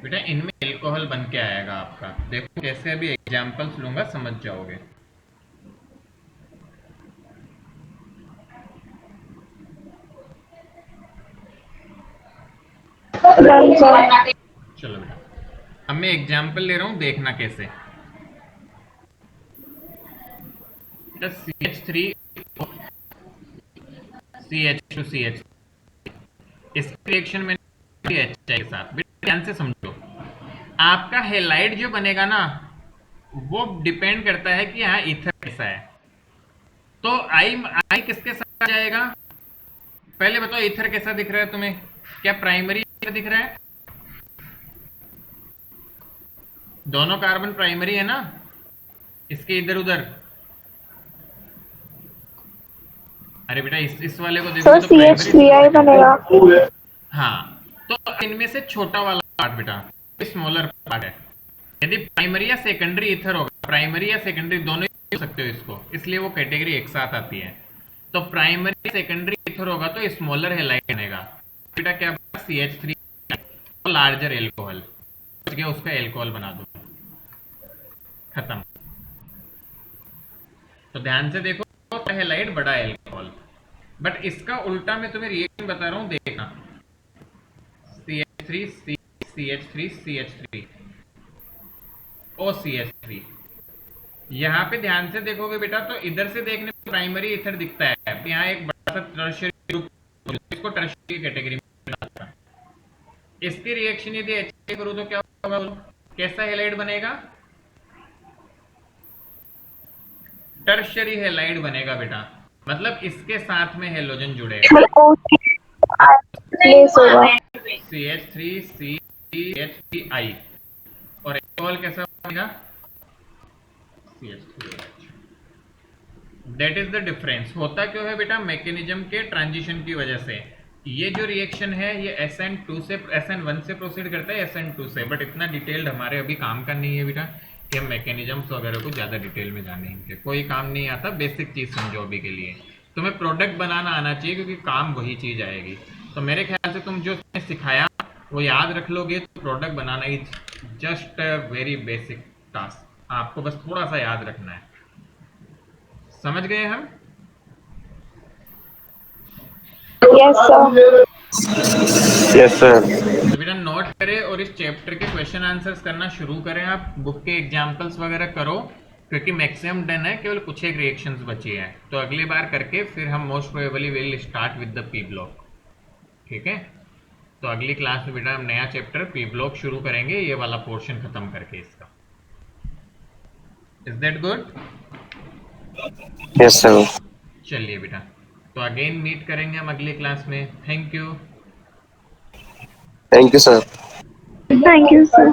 बेटा इनमें एल्कोहल बन के आएगा आपका, देखो कैसे, अभी एग्जांपल्स लूंगा समझ जाओगे। चलो बेटा अब मैं एग्जांपल ले रहा हूं, देखना कैसे। CH3 CH2CH, इस रिएक्शन में HI के साथ, बेटा ध्यान से समझो, आपका हेलाइड जो बनेगा ना वो डिपेंड करता है कि यहाँ ईथर कैसा है। तो आई किसके साथ जाएगा, पहले बताओ ईथर कैसा दिख रहा है तुम्हें, क्या प्राइमरी दिख रहा है? दोनों कार्बन प्राइमरी है ना, इसके इधर उधर। अरे बेटा इस वाले को देखो तो CH3I बनेगा। हाँ, तो इनमें से छोटा वाला पार्ट बेटा स्मॉलर पार्ट है। यदि प्राइमरी या सेकेंडरी ईथर होगा, प्राइमरी या सेकेंडरी दोनों ही हो सकते हो इसको, इसलिए वो कैटेगरी एक साथ आती है। तो प्राइमरी सेकेंडरी ईथर होगा तो स्मॉलर हैलाइड बनेगा बेटा, क्या CH3 लार्जर एल्कोहल, उसका एल्कोहल बना दो, खत्म। तो ध्यान से देखो, हैलाइड बड़ा एल्कोहल, बट इसका उल्टा मैं तुम्हें रिएक्शन बता रहा हूं, देखना। CH3 CH3 CH3 OCH3, यहाँ पे ध्यान से देखोगे बेटा तो इधर से देखने में प्राइमरी ईथर दिखता है, यहाँ एक बड़ा सा टर्शियरी ग्रुप, इसको टर्शियरी कैटेगरी में डालता है। इसकी रिएक्शन यदि HI करूं तो क्या होगा, कैसा हैलाइड बनेगा? टर्शियरी हैलाइड बनेगा बेटा, मतलब इसके साथ में हेलोजन जुड़ेगा। प्लेस होगा। CH3CH3I और एल्कोहल कैसा बनेगा? CH3OH। That is the difference. होता क्यों है बेटा? मैकेनिज्म के ट्रांजिशन की वजह से। ये जो रिएक्शन है ये SN2 से SN1 से प्रोसीड करता है SN2 से, बट इतना डिटेल्ड हमारे अभी काम का नहीं है बेटा कि हम मैकेनिज्म्स वगैरह को ज़्यादा डिटेल में जानेंगे। कोई काम नहीं आता, बेसिक चीज़ समझो अभी के लिए। तुम्हें प्रोडक्ट बनाना आना चाहिए क्योंकि काम वही चीज़ आएगी। तो मेरे ख्याल से तुम जो सिखाया वो याद रख लोगे तो product banana is just very basic task. आपको बस थोड़ा सा याद रखना है। समझ गए हम? Yes sir. Yes sir. तो बेटा नोट करें और इस चैप्टर के क्वेश्चन आंसर्स करना शुरू करें। आप बुक के एग्जाम्पल्स वगैरह करो क्योंकि मैक्सिमम डन है, केवल कुछ एक रिएक्शंस बची हैं। तो अगली बार करके फिर हम most probably will start with the P block. ठीक है, तो अगली क्लास में बेटा हम नया चैप्टर पी ब्लॉक शुरू करेंगे, ये वाला पोर्शन खत्म करके इसका। Is that good? Yes sir. चलिए बेटा, तो अगेन मीट करेंगे हम अगली क्लास में। Thank you. Thank you sir. Thank you sir.